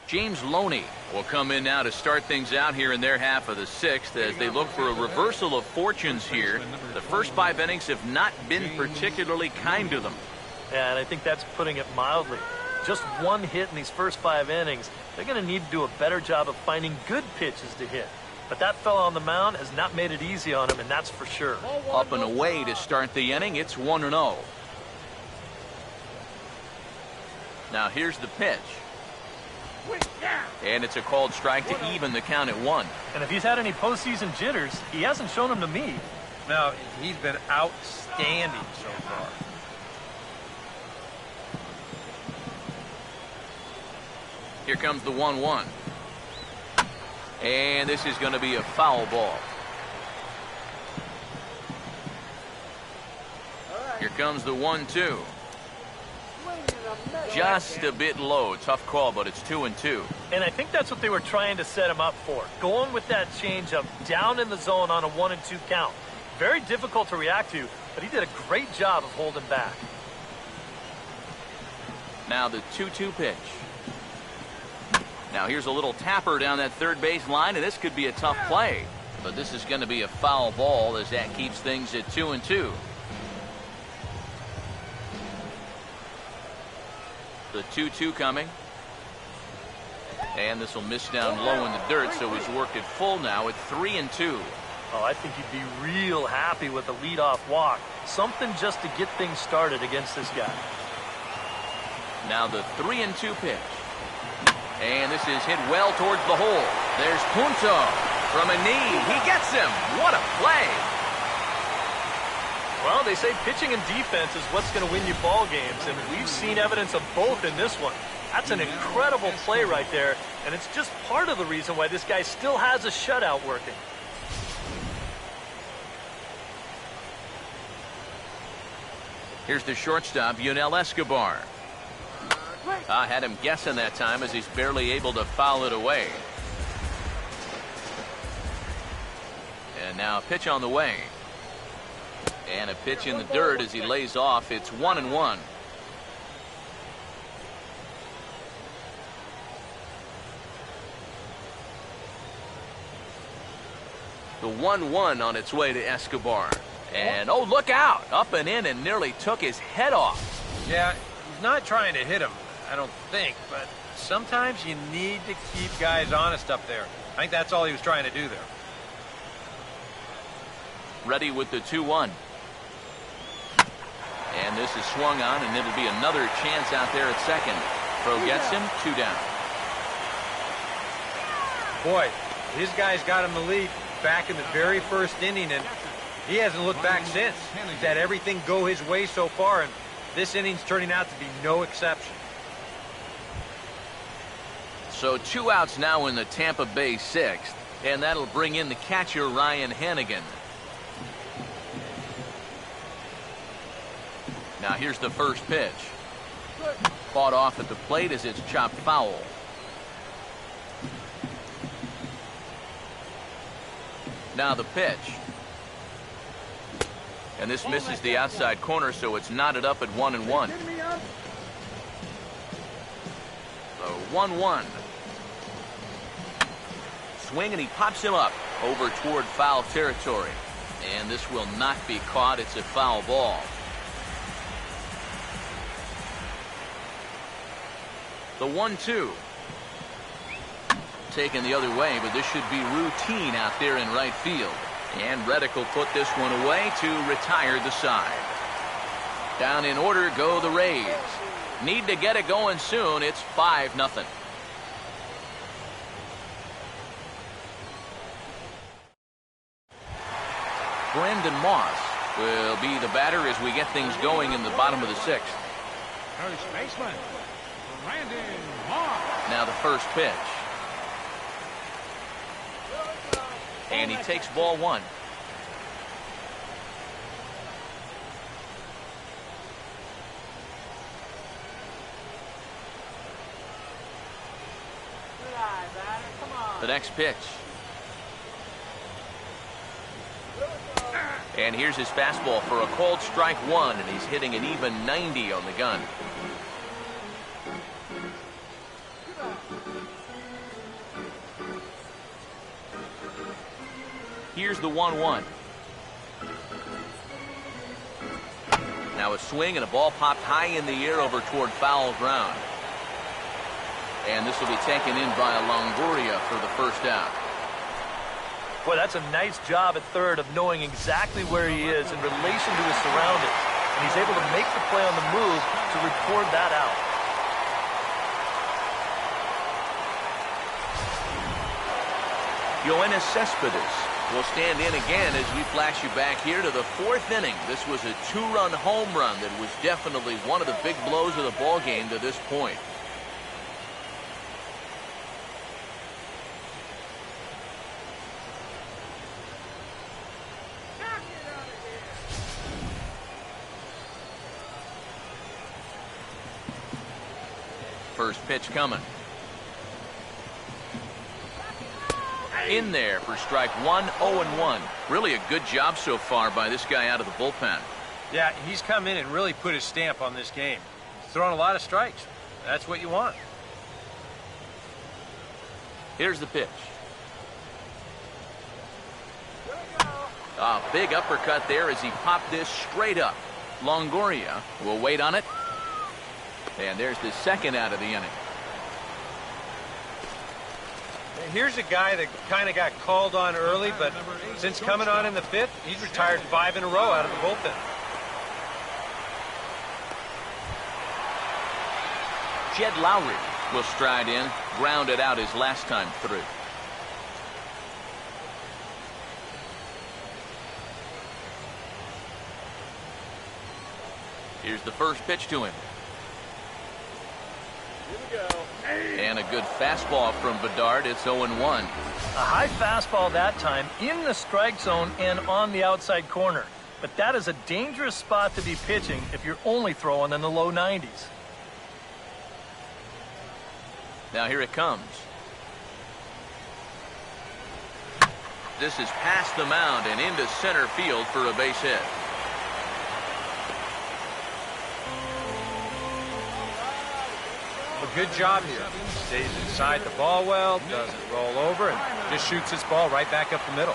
James Loney will come in now to start things out here in their half of the 6th as they look for a reversal of fortunes here. The first 5 innings have not been particularly kind to them. Yeah, and I think that's putting it mildly. Just 1 hit in these first 5 innings. They're going to need to do a better job of finding good pitches to hit. But that fella on the mound has not made it easy on him, and that's for sure. Up and away to start the inning. It's 1-0. Now here's the pitch. And it's a called strike to even the count at 1. And if he's had any postseason jitters, he hasn't shown them to me. No, he's been outstanding so far. Here comes the 1-1. And this is going to be a foul ball. Here comes the 1-2. Just a bit low. Tough call, but it's 2-2. And I think that's what they were trying to set him up for. Going with that changeup down in the zone on a 1-2 count. Very difficult to react to, but he did a great job of holding back. Now the 2-2 pitch. Now here's a little tapper down that third base line, and this could be a tough play. But this is going to be a foul ball as that keeps things at 2-2. The 2-2 coming. And this will miss down low in the dirt, so he's worked it full now at 3-2. Oh, I think he'd be real happy with a leadoff walk. Something just to get things started against this guy. Now the 3-2 pitch. And this is hit well towards the hole. There's Punto from a knee. He gets him. What a play. Well, they say pitching and defense is what's going to win you ball games, and we've seen evidence of both in this one. That's an incredible play right there, and it's just part of the reason why this guy still has a shutout working. Here's the shortstop, Yunel Escobar. I had him guessing that time as he's barely able to foul it away. And now a pitch on the way. And a pitch in the dirt as he lays off. It's 1-1. The 1-1 on its way to Escobar. And, oh, look out. Up and in and nearly took his head off. Yeah, he's not trying to hit him, I don't think, but sometimes you need to keep guys honest up there. I think that's all he was trying to do there. Ready with the 2-1. And this is swung on, and it'll be another chance out there at second. Pro gets him, 2 down. Boy, his guys got him the lead back in the very first inning, and He hasn't looked back since. He's had everything go his way so far, and this inning's turning out to be no exception. So 2 outs now in the Tampa Bay 6th, and that'll bring in the catcher Ryan Hanigan. Now here's the first pitch. Fought off at the plate as it's chopped foul. Now the pitch. And this misses the outside corner, so it's knotted up at 1-1. So 1-1. Swing, and he pops him up over toward foul territory. And this will not be caught. It's a foul ball. The 1-2. Taken the other way, but this should be routine out there in right field. And Reddick will put this one away to retire the side. Down in order go the Rays. Need to get it going soon. It's 5-0. Brendan Moss will be the batter as we get things going in the bottom of the 6th. First baseman, Brandon Moss. Now the first pitch. And he takes ball 1. The next pitch. And here's his fastball for a called strike 1, and he's hitting an even 90 on the gun. Here's the 1-1. Now a swing, and a ball popped high in the air over toward foul ground. And this will be taken in by Longoria for the first out. Boy, that's a nice job at third of knowing exactly where he is in relation to his surroundings. And he's able to make the play on the move to record that out. Yoenis Cespedes will stand in again as we flash you back here to the 4th inning. This was a 2-run home run that was definitely one of the big blows of the ball game to this point. First pitch coming. In there for strike 1, 0-1. Really a good job so far by this guy out of the bullpen. Yeah, he's come in and really put his stamp on this game. He's thrown a lot of strikes. That's what you want. Here's the pitch. A big uppercut there as he popped this straight up. Longoria will wait on it. And there's the second out of the inning. Here's a guy that kind of got called on early, but since coming on in the 5th, he's retired 5 in a row out of the bullpen. Jed Lowry will stride in, grounded out his last time through. Here's the first pitch to him. And a good fastball from Bedard. It's 0-1. A high fastball that time in the strike zone and on the outside corner. But that is a dangerous spot to be pitching if you're only throwing in the low 90s. Now here it comes. This is past the mound and into center field for a base hit. A good job here. Stays inside the ball well, doesn't roll over, and just shoots this ball right back up the middle.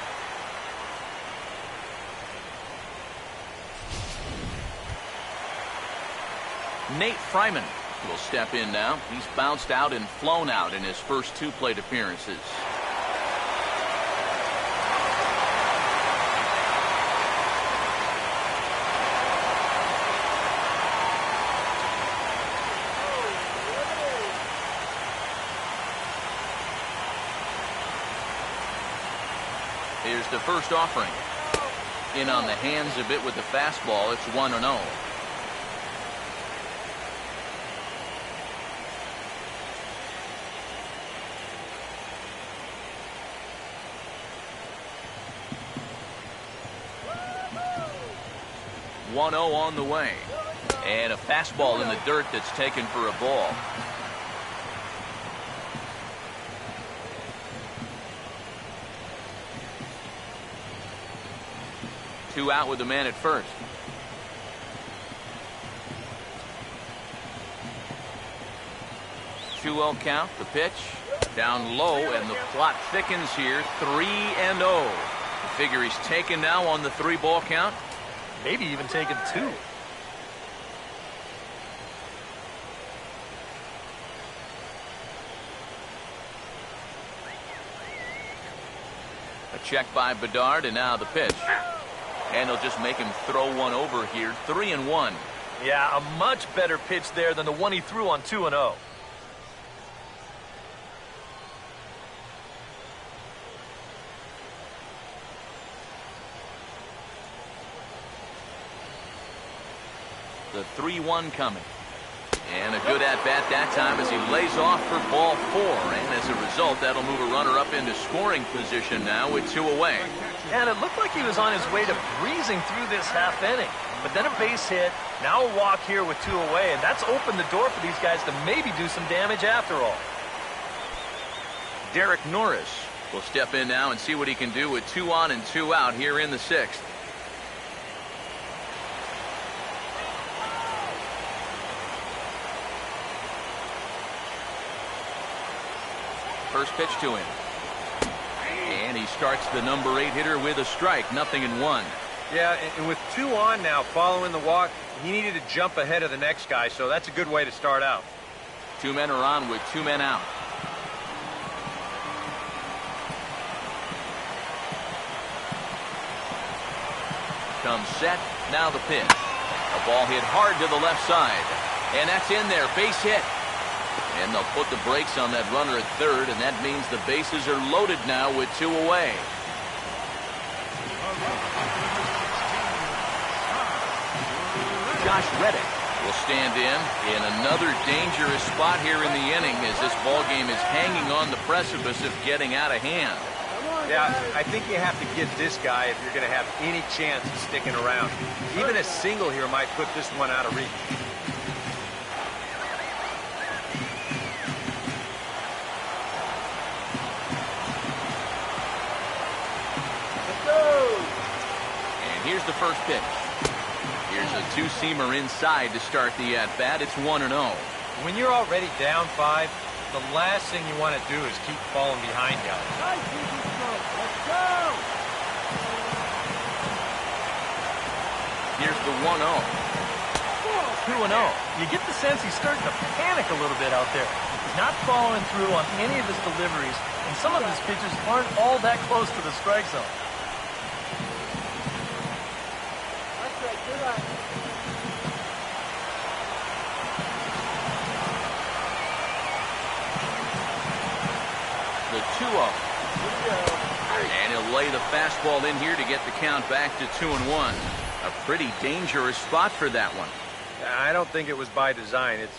Nate Fryman will step in now. He's bounced out and flown out in his first 2 plate appearances. Here's the first offering. In on the hands a bit with the fastball. It's 1-0. On the way. And a fastball in the dirt that's taken for a ball. Two out with the man at first. Two-0 count. The pitch down low, and the plot thickens here. 3-0. Figure he's taken now on the 3-ball count. Maybe even taken 2. A check by Bedard, and now the pitch. And he'll just make him throw one over here. 3-1. Yeah, a much better pitch there than the one he threw on 2-0. The 3-1 coming. And a good at-bat that time as he lays off for ball 4. And as a result, that'll move a runner up into scoring position now with 2 away. And it looked like he was on his way to breezing through this half inning. But then a base hit, now a walk here with 2 away, and that's opened the door for these guys to maybe do some damage after all. Derek Norris will step in now and see what he can do with 2 on and 2 out here in the 6th. First pitch to him. And he starts the number 8 hitter with a strike. 0-1. Yeah, and with 2 on now following the walk, he needed to jump ahead of the next guy, so that's a good way to start out. 2 men are on with 2 men out. Comes set. Now the pitch. A ball hit hard to the left side. And that's in there. Base hit. And they'll put the brakes on that runner at third, and that means the bases are loaded now with 2 away. Josh Reddick will stand in another dangerous spot here in the inning as this ball game is hanging on the precipice of getting out of hand. Yeah, I think you have to get this guy if you're going to have any chance of sticking around. Even a single here might put this one out of reach. Here's the first pitch. Here's a 2-seamer inside to start the at-bat. It's 1-0. When you're already down 5, the last thing you want to do is keep falling behind guys. Let's go! Here's the 1-0. 2-0. You get the sense he's starting to panic a little bit out there. He's not following through on any of his deliveries, and some of his pitches aren't all that close to the strike zone. The 2-0. And he'll lay the fastball in here to get the count back to 2-1. A pretty dangerous spot for that one. I don't think it was by design. It's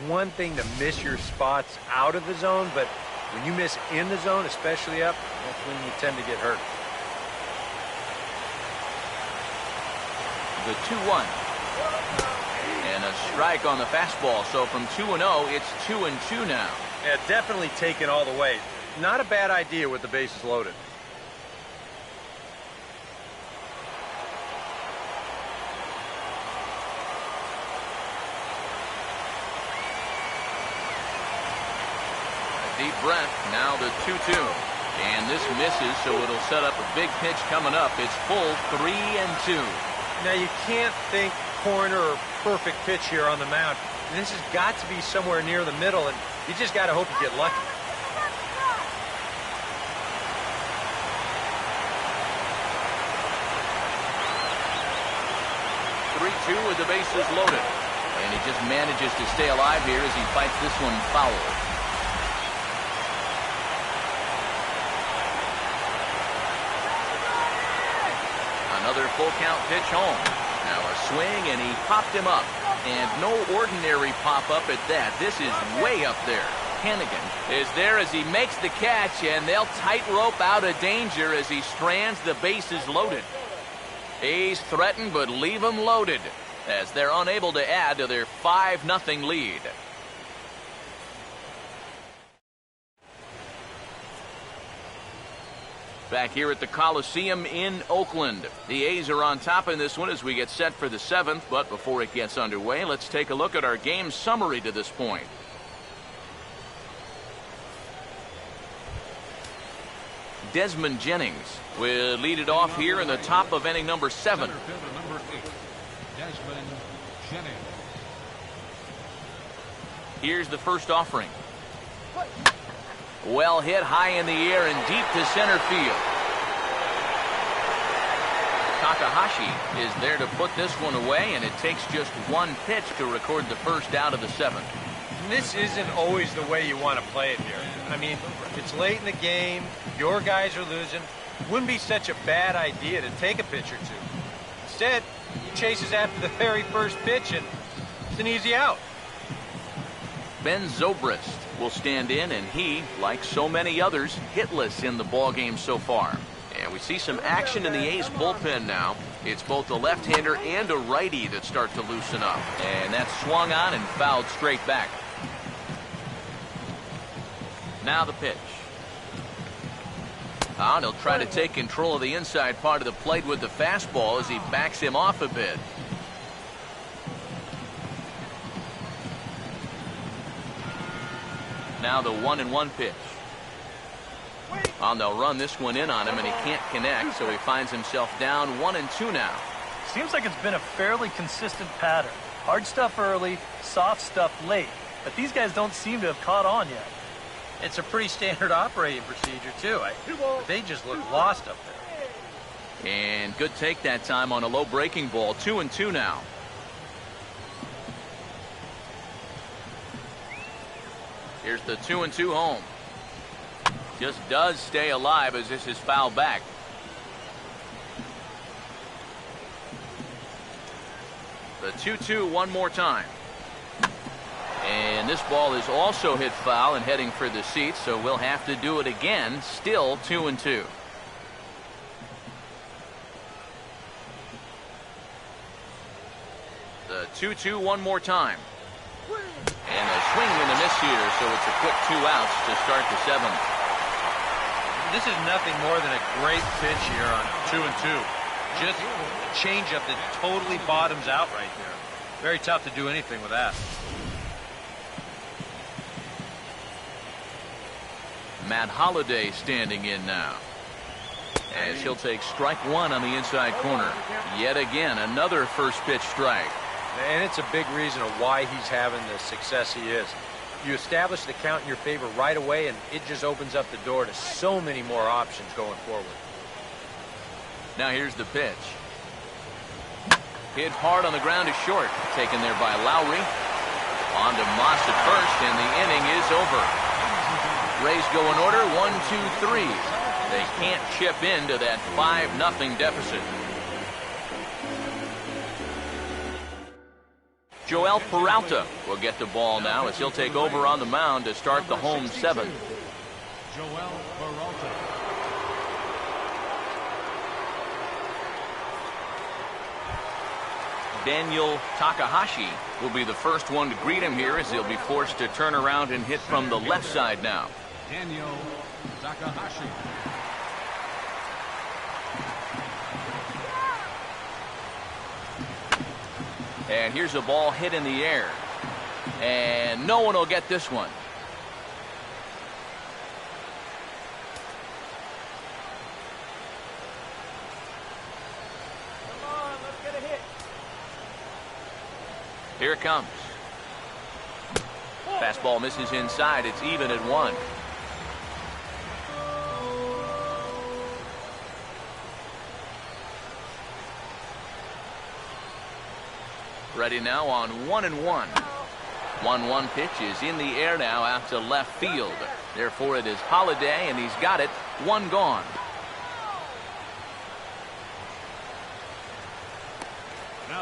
one thing to miss your spots out of the zone, but when you miss in the zone, especially up, that's when you tend to get hurt. The 2-1. And a strike on the fastball. So from 2-0, it's 2-2 now. Yeah, definitely taken all the way. Not a bad idea with the bases loaded. A deep breath. Now the 2-2. And this misses, so it'll set up a big pitch coming up. It's full 3-2. Now, you can't think corner or perfect pitch here on the mound. This has got to be somewhere near the middle, and you just got to hope you get lucky. 3-2 with the bases loaded. And he just manages to stay alive here as he fights this one foul. Another full count pitch home. Now a swing, and he popped him up. And no ordinary pop-up at that. This is way up there. Hannigan is there as he makes the catch, and they'll tightrope out of danger as he strands the bases loaded. A's threaten, but leave them loaded as they're unable to add to their 5-0 lead. Back here at the Coliseum in Oakland. The A's are on top in this one as we get set for the 7th, but before it gets underway, let's take a look at our game summary to this point. Desmond Jennings will lead it off here in the top of inning number 7. Center fielder number 8, Desmond Jennings. Here's the first offering. Well hit high in the air and deep to center field. Takahashi is there to put this one away, and it takes just one pitch to record the first out of the 7th. This isn't always the way you want to play it here. I mean, it's late in the game, your guys are losing. Wouldn't be such a bad idea to take a pitch or two. Instead, he chases after the very first pitch, and it's an easy out. Ben Zobrist will stand in, and he, like so many others, hitless in the ballgame so far. And we see some action in the A's bullpen now. It's both a left-hander and a righty that start to loosen up. And that's swung on and fouled straight back. Now the pitch. And he'll try to take control of the inside part of the plate with the fastball as he backs him off a bit. Now the 1-1 pitch. They'll run this one in on him, and he can't connect, so he finds himself down 1-2 now. Seems like it's been a fairly consistent pattern. Hard stuff early, soft stuff late. But these guys don't seem to have caught on yet. It's a pretty standard operating procedure, too. They just look lost up there. And good take that time on a low breaking ball. 2-2 now. Here's the 2-2 home. Just does stay alive as this is fouled back. The 2-2 one more time. And this ball is also hit foul and heading for the seats, so we'll have to do it again. Still 2-2. The 2-2 one more time. And a swing and a miss here, so it's a quick 2 outs to start the 7th. This is nothing more than a great pitch here on 2-2. Just a changeup that totally bottoms out right there. Very tough to do anything with that. Matt Holliday standing in now, as he'll take strike 1 on the inside corner. Yet again, another first pitch strike. And it's a big reason of why he's having the success he is. You establish the count in your favor right away, and it just opens up the door to so many more options going forward. Now here's the pitch. Hit hard on the ground is short. Taken there by Lowry. On to Moss at first, and the inning is over. Rays go in order, 1-2-3. They can't chip into that 5-0 deficit. Joel Peralta will get the ball now as he'll take over on the mound to start the home 7th. Joel Peralta. Daniel Takahashi will be the first one to greet him here as he'll be forced to turn around and hit from the left side now. Daniel Takahashi. And here's a ball hit in the air. And no one will get this one. Come on, let's get a hit. Here it comes. Fastball misses inside. It's even at 1. Ready now on 1-1. 1-1 pitch is in the air now out to left field. Therefore it is Holliday, and he's got it. 1 gone.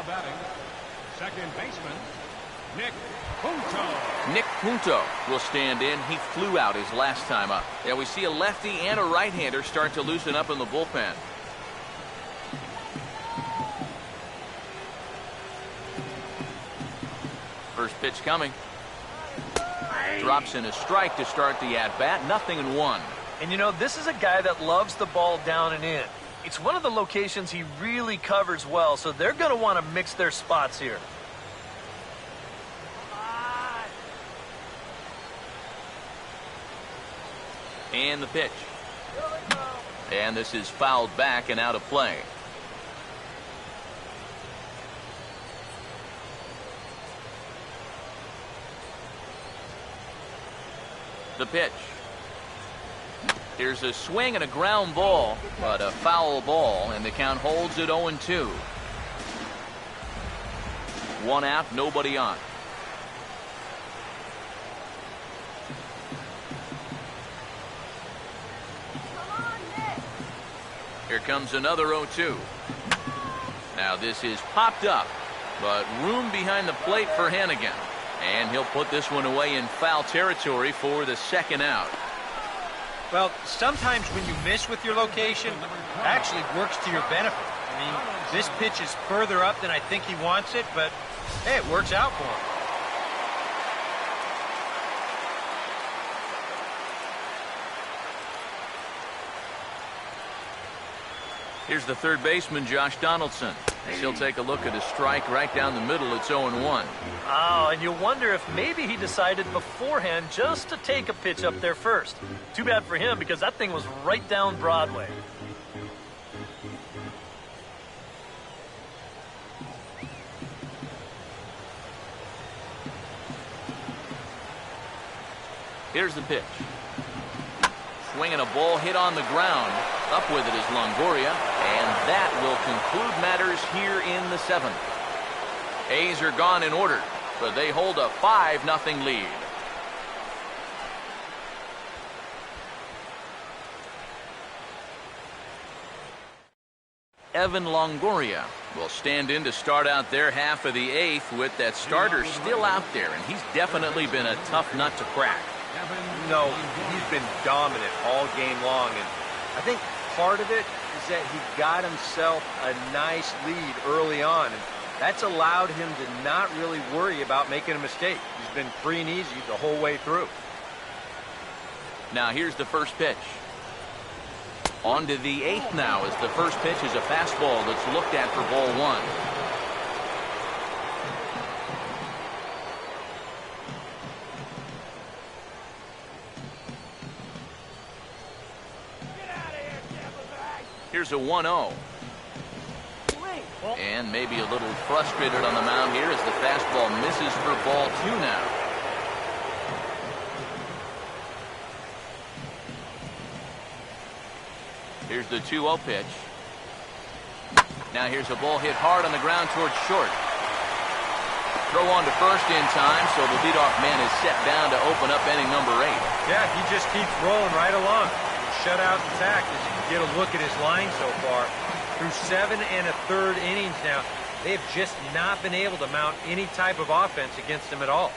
batting, second baseman, Nick Punto. Nick Punto will stand in. He flew out his last time up. Yeah, we see a lefty and a right-hander start to loosen up in the bullpen. First pitch coming. Drops in a strike to start the at-bat. 0-1. And you know, this is a guy that loves the ball down and in. It's one of the locations he really covers well, so they're going to want to mix their spots here. And the pitch. And this is fouled back and out of play. The pitch. Here's a swing and a ground ball, but a foul ball, and the count holds at 0-2. One out, nobody on. Here comes another 0-2. Now this is popped up, but room behind the plate for Hannigan. And he'll put this one away in foul territory for the second out. Well, sometimes when you miss with your location, it actually works to your benefit. I mean, this pitch is further up than I think he wants it, but hey, it works out for him. Here's the third baseman, Josh Donaldson. As he'll take a look at a strike right down the middle. It's 0-1. Oh, and you wonder if maybe he decided beforehand just to take a pitch up there first. Too bad for him, because that thing was right down Broadway. Here's the pitch. Swinging a ball hit on the ground. Up with it is Longoria, and that will conclude matters here in the seventh. A's are gone in order, but they hold a 5-0 lead. Evan Longoria will stand in to start out their half of the eighth with that starter still out there, and he's definitely been a tough nut to crack. No, he's been dominant all game long, and I think part of it is that he got himself a nice lead early on, and that's allowed him to not really worry about making a mistake. He's been free and easy the whole way through. Now here's the first pitch. On to the eighth now, as the first pitch is a fastball that's looked at for ball one. Here's a 1-0. And maybe a little frustrated on the mound here as the fastball misses for ball two now. Here's the 2-0 pitch. Now here's a ball hit hard on the ground towards short. Throw on to first in time, so the leadoff man is set down to open up inning number 8. Yeah, he just keeps rolling right along. Shutout attack, as you can get a look at his line so far. Through 7 1/3 innings now, they have just not been able to mount any type of offense against him at all.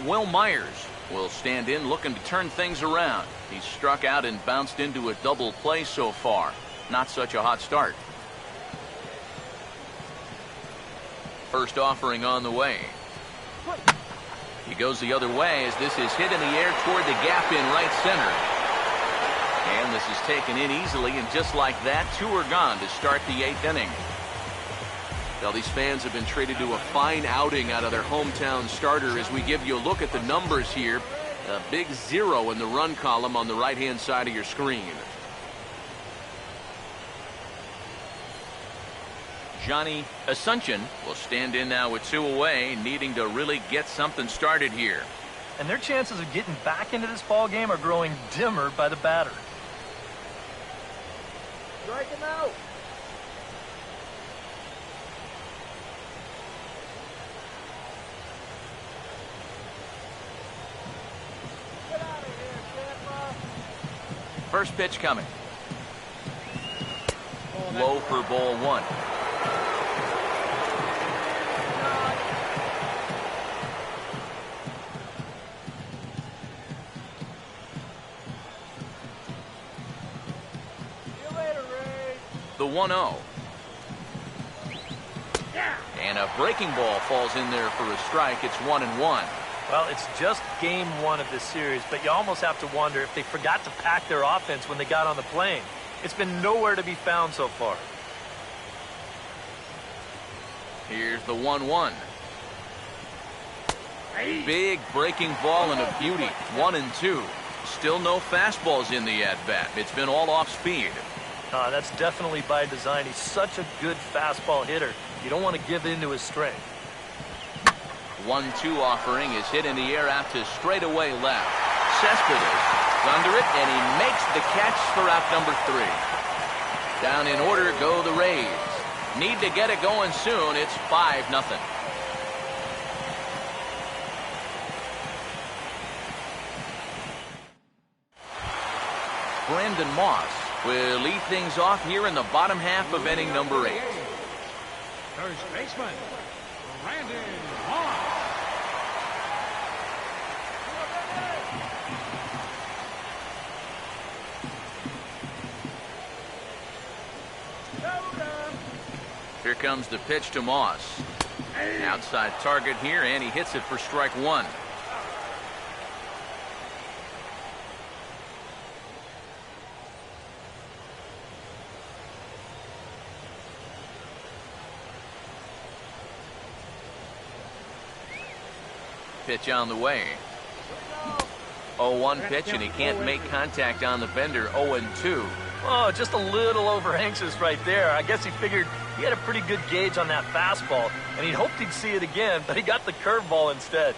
Will Myers will stand in looking to turn things around. He's struck out and bounced into a double play so far. Not such a hot start. First offering on the way. He goes the other way as this is hit in the air toward the gap in right center. And this is taken in easily, and just like that, 2 are gone to start the 8th inning. Well, these fans have been treated to a fine outing out of their hometown starter as we give you a look at the numbers here. A big 0 in the run column on the right-hand side of your screen. Johnny Asuncion will stand in now with 2 away, needing to really get something started here. And their chances of getting back into this ball game are growing dimmer by the batter. Strike him out. First pitch coming. low for ball one. The 1-0. And a breaking ball falls in there for a strike. It's 1-1. Well, it's just game one of this series, but you almost have to wonder if they forgot to pack their offense when they got on the plane. It's been nowhere to be found so far. Here's the 1-1. Big breaking ball and a beauty. 1-2. Still no fastballs in the at-bat. It's been all off speed. That's definitely by design. He's such a good fastball hitter. You don't want to give in to his strength. 1-2 offering is hit in the air out to straightaway left. Cespedes under it, and he makes the catch for out number 3. Down in order go the Rays. Need to get it going soon. It's 5-0. Brandon Moss will lead things off here in the bottom half of inning number 8. First baseman, Brandon Moss. Here comes the pitch to Moss. Outside target here, and he hits it for strike 1. Pitch on the way. 0-1 pitch, and he can't make contact on the bender. 0-2. Oh, just a little over anxious right there. I guess he figured he had a pretty good gauge on that fastball, and he hoped he'd see it again, but he got the curveball instead.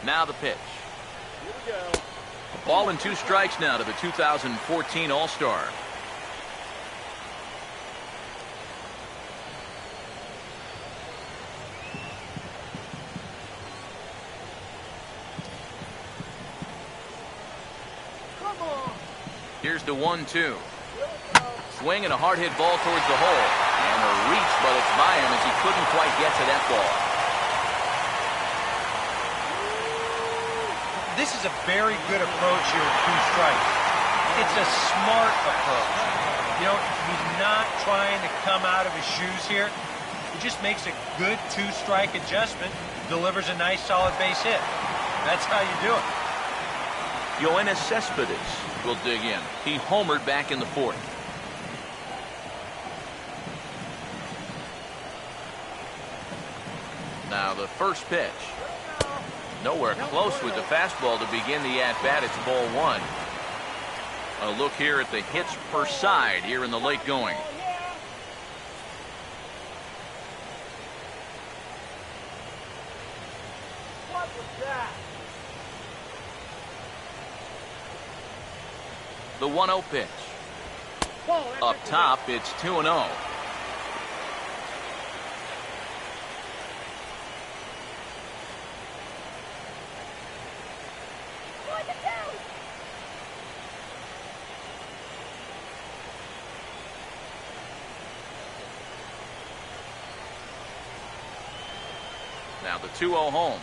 Now the pitch. Ball and 2 strikes now to the 2014 All-Star. Here's the 1-2. Swing and a hard hit ball towards the hole. And a reach, but it's by him as he couldn't quite get to that ball. This is a very good approach here with 2 strikes. It's a smart approach. You know, he's not trying to come out of his shoes here. He just makes a good 2-strike adjustment, delivers a nice solid base hit. That's how you do it. Yoenis Cespedes will dig in. He homered back in the 4th. Now the first pitch. Nowhere close with the fastball to begin the at-bat. It's ball 1. A look here at the hits per side here in the late going. What was that? The 1-0 pitch. Up top, it's 2-0. Now the 2-0 home.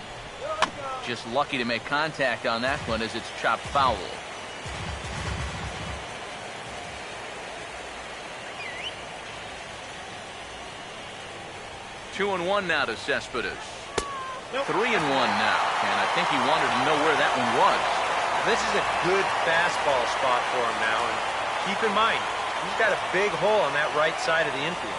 Just lucky to make contact on that one as it's chopped foul. Two and 1 now to Cespedes. 3-1 now, and I think he wanted to know where that one was. This is a good fastball spot for him now, and keep in mind, he's got a big hole on that right side of the infield.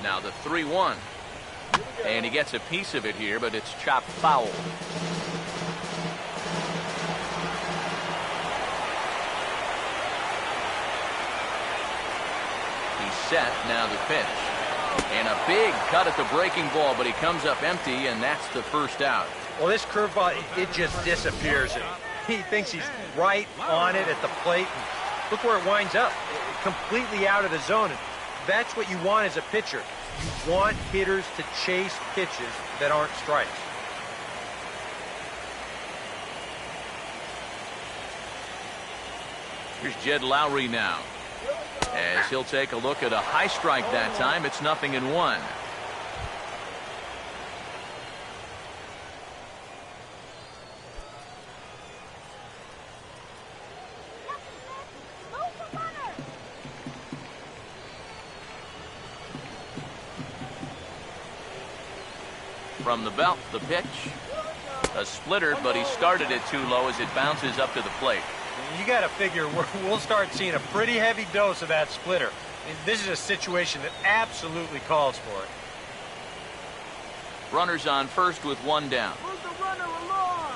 Now the 3-1. And he gets a piece of it here, but it's chopped foul. He's set, now the pitch. And a big cut at the breaking ball, but he comes up empty, and that's the first out. Well, this curveball, it just disappears. He thinks he's right on it at the plate. And look where it winds up. Completely out of the zone. And that's what you want as a pitcher. You want hitters to chase pitches that aren't strikes. Here's Jed Lowry now, as he'll take a look at a high strike that time. It's 0-1. From the belt, the pitch. A splitter, but he started it too low as it bounces up to the plate. You got to figure we'll start seeing a pretty heavy dose of that splitter. This is a situation that absolutely calls for it. Runners on first with one down. Move the runner along.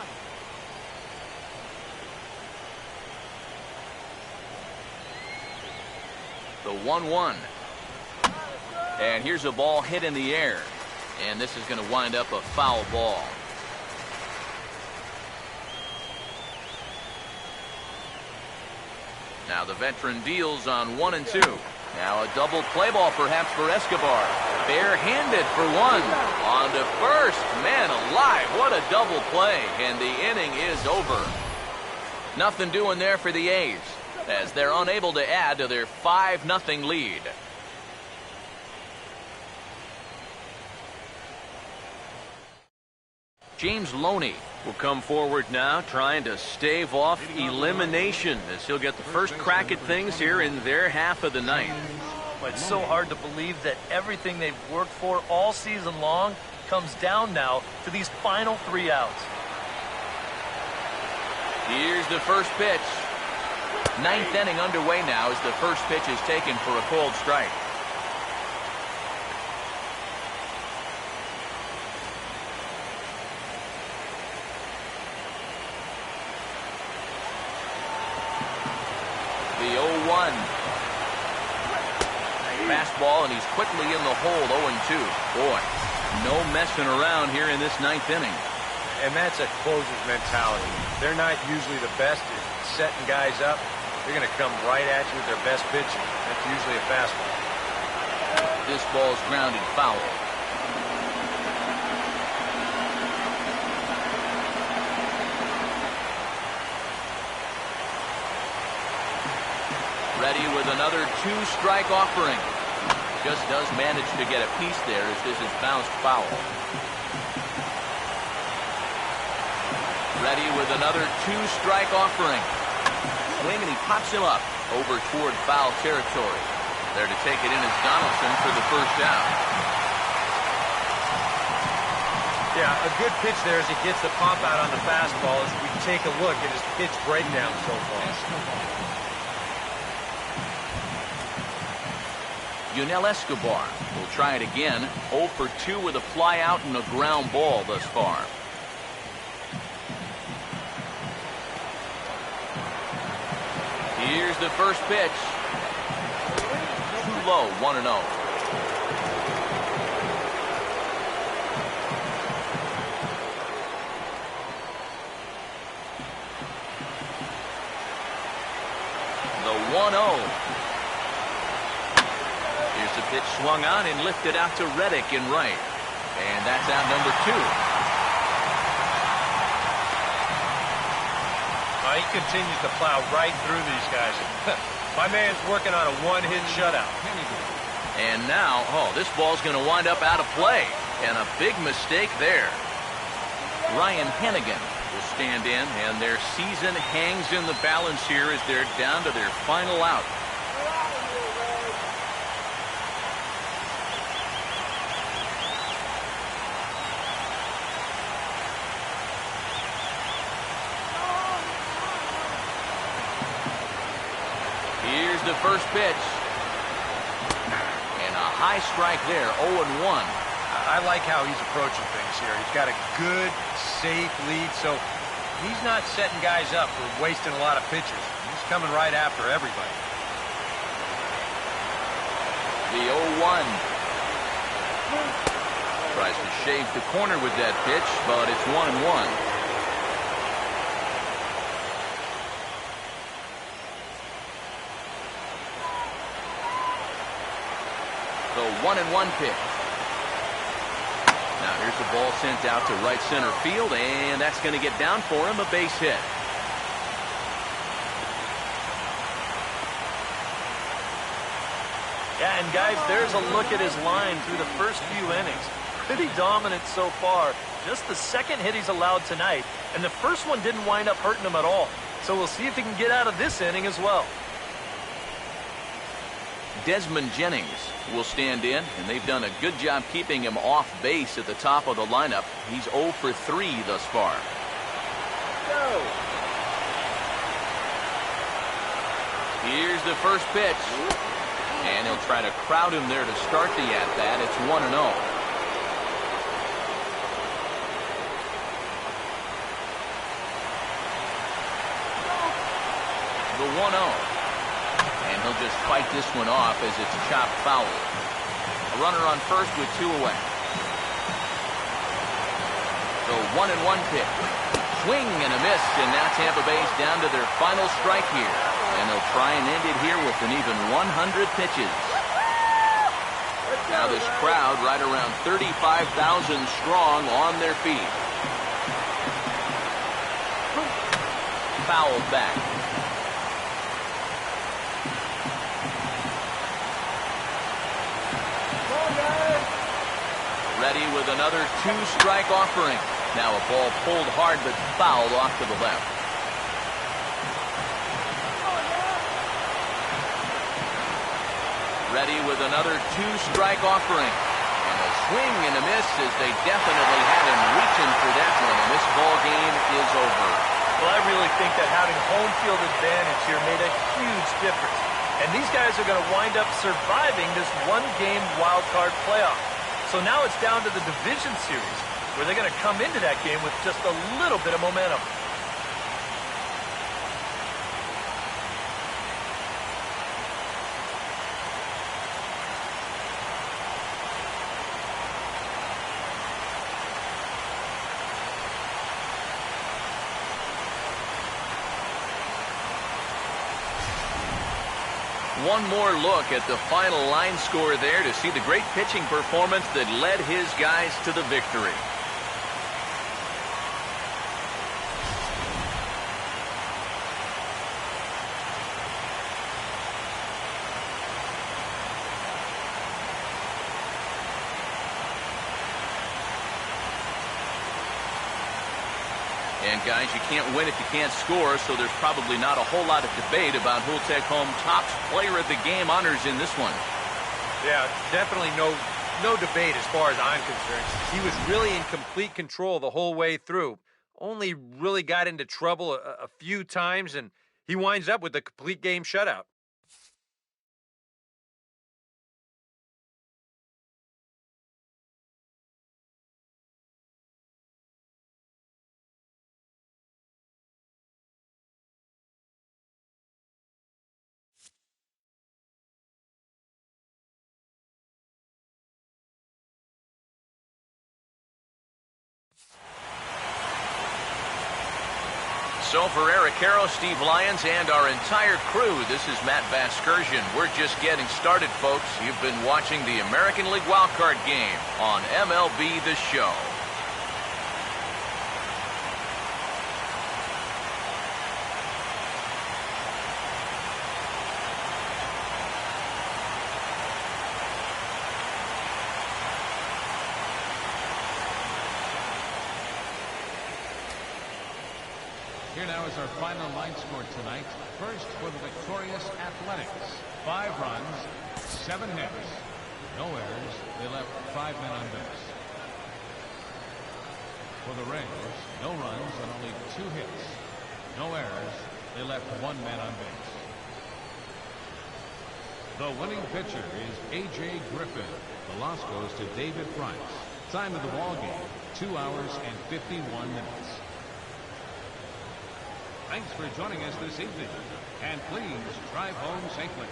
The 1-1. And here's a ball hit in the air. And this is going to wind up a foul ball. Now the veteran deals on 1 and 2. Now a double play ball perhaps for Escobar. Barehanded for one. On to first. Man alive, what a double play. And the inning is over. Nothing doing there for the A's, as they're unable to add to their 5-0 lead. James Loney will come forward now, trying to stave off elimination, as he'll get the first crack at things here in their half of the ninth. Well, it's so hard to believe that everything they've worked for all season long comes down now to these final 3 outs. Here's the first pitch. 9th inning underway now as the first pitch is taken for a cold strike. The 0-1. Fastball, and he's quickly in the hole. 0-2. Boy, no messing around here in this 9th inning. And that's a closer's mentality. They're not usually the best at setting guys up. They're going to come right at you with their best pitch. That's usually a fastball. This ball's grounded foul. Ready with another 2-strike offering. Just does manage to get a piece there as this is bounced foul. Ready with another 2-strike offering. Swing, and he pops him up over toward foul territory. There to take it in is Donaldson for the first out. Yeah, a good pitch there as he gets the pop out on the fastball as we take a look at his pitch breakdown so far. Yunel Escobar will try it again. 0 for 2 with a fly out and a ground ball thus far. Here's the first pitch. Too low, 1-0. The 1-0. Here's the pitch swung on and lifted out to Reddick in right. And that's out number 2. He continues to plow right through these guys. My man's working on a one-hit shutout. And now, this ball's going to wind up out of play. And a big mistake there. Ryan Hennigan will stand in, and their season hangs in the balance here as they're down to their final out. Here's the first pitch. And a high strike there, 0-1. I like how he's approaching things here. He's got a good, safe lead, so he's not setting guys up for wasting a lot of pitches. He's coming right after everybody. The 0-1. Tries to shave the corner with that pitch, but it's 1-1. The 1-1 pitch. Now here's the ball sent out to right center field, and that's going to get down for him, a base hit. Yeah, and guys, there's a look at his line through the first few innings. Pretty dominant so far. Just the second hit he's allowed tonight, and the first one didn't wind up hurting him at all. So we'll see if he can get out of this inning as well. Desmond Jennings will stand in, and they've done a good job keeping him off base at the top of the lineup. He's 0 for 3 thus far. Go. Here's the first pitch. And he'll try to crowd him there to start the at-bat. It's 1-0. The 1-0. And he'll just fight this one off as it's chopped foul. A runner on first with 2 away. The 1-1 pitch. Swing and a miss, and now Tampa Bay's down to their final strike here. And they'll try and end it here with an even 100 pitches. Now this crowd right around 35,000 strong on their feet. Fouled back. Ready with another 2-strike offering. Now a ball pulled hard but fouled off to the left. Ready with another 2-strike offering. And a swing and a miss as they definitely had him reaching for that one. And this ball game is over. Well, I really think that having home field advantage here made a huge difference. And these guys are going to wind up surviving this one-game wild card playoff. So now it's down to the division series, where they're going to come into that game with just a little bit of momentum. One more look at the final line score there to see the great pitching performance that led his guys to the victory. And guys, you can't win if you can't score, so there's probably not a whole lot of debate about who'll take home top player of the game honors in this one. Yeah, definitely no debate as far as I'm concerned. He was really in complete control the whole way through. Only really got into trouble a few times, and he winds up with a complete game shutout. So for Eric Harrow, Steve Lyons, and our entire crew, this is Matt Vasgersian. We're just getting started, folks. You've been watching the American League Wildcard Game on MLB The Show. Here now is our final line score tonight. First for the victorious Athletics. 5 runs, 7 hits, no errors. They left 5 men on base. For the Rays, no runs and only 2 hits, no errors. They left 1 man on base. The winning pitcher is A.J. Griffin. The loss goes to David Price. Time of the ball game, 2 hours and 51 minutes. Thanks for joining us this evening, and please drive home safely.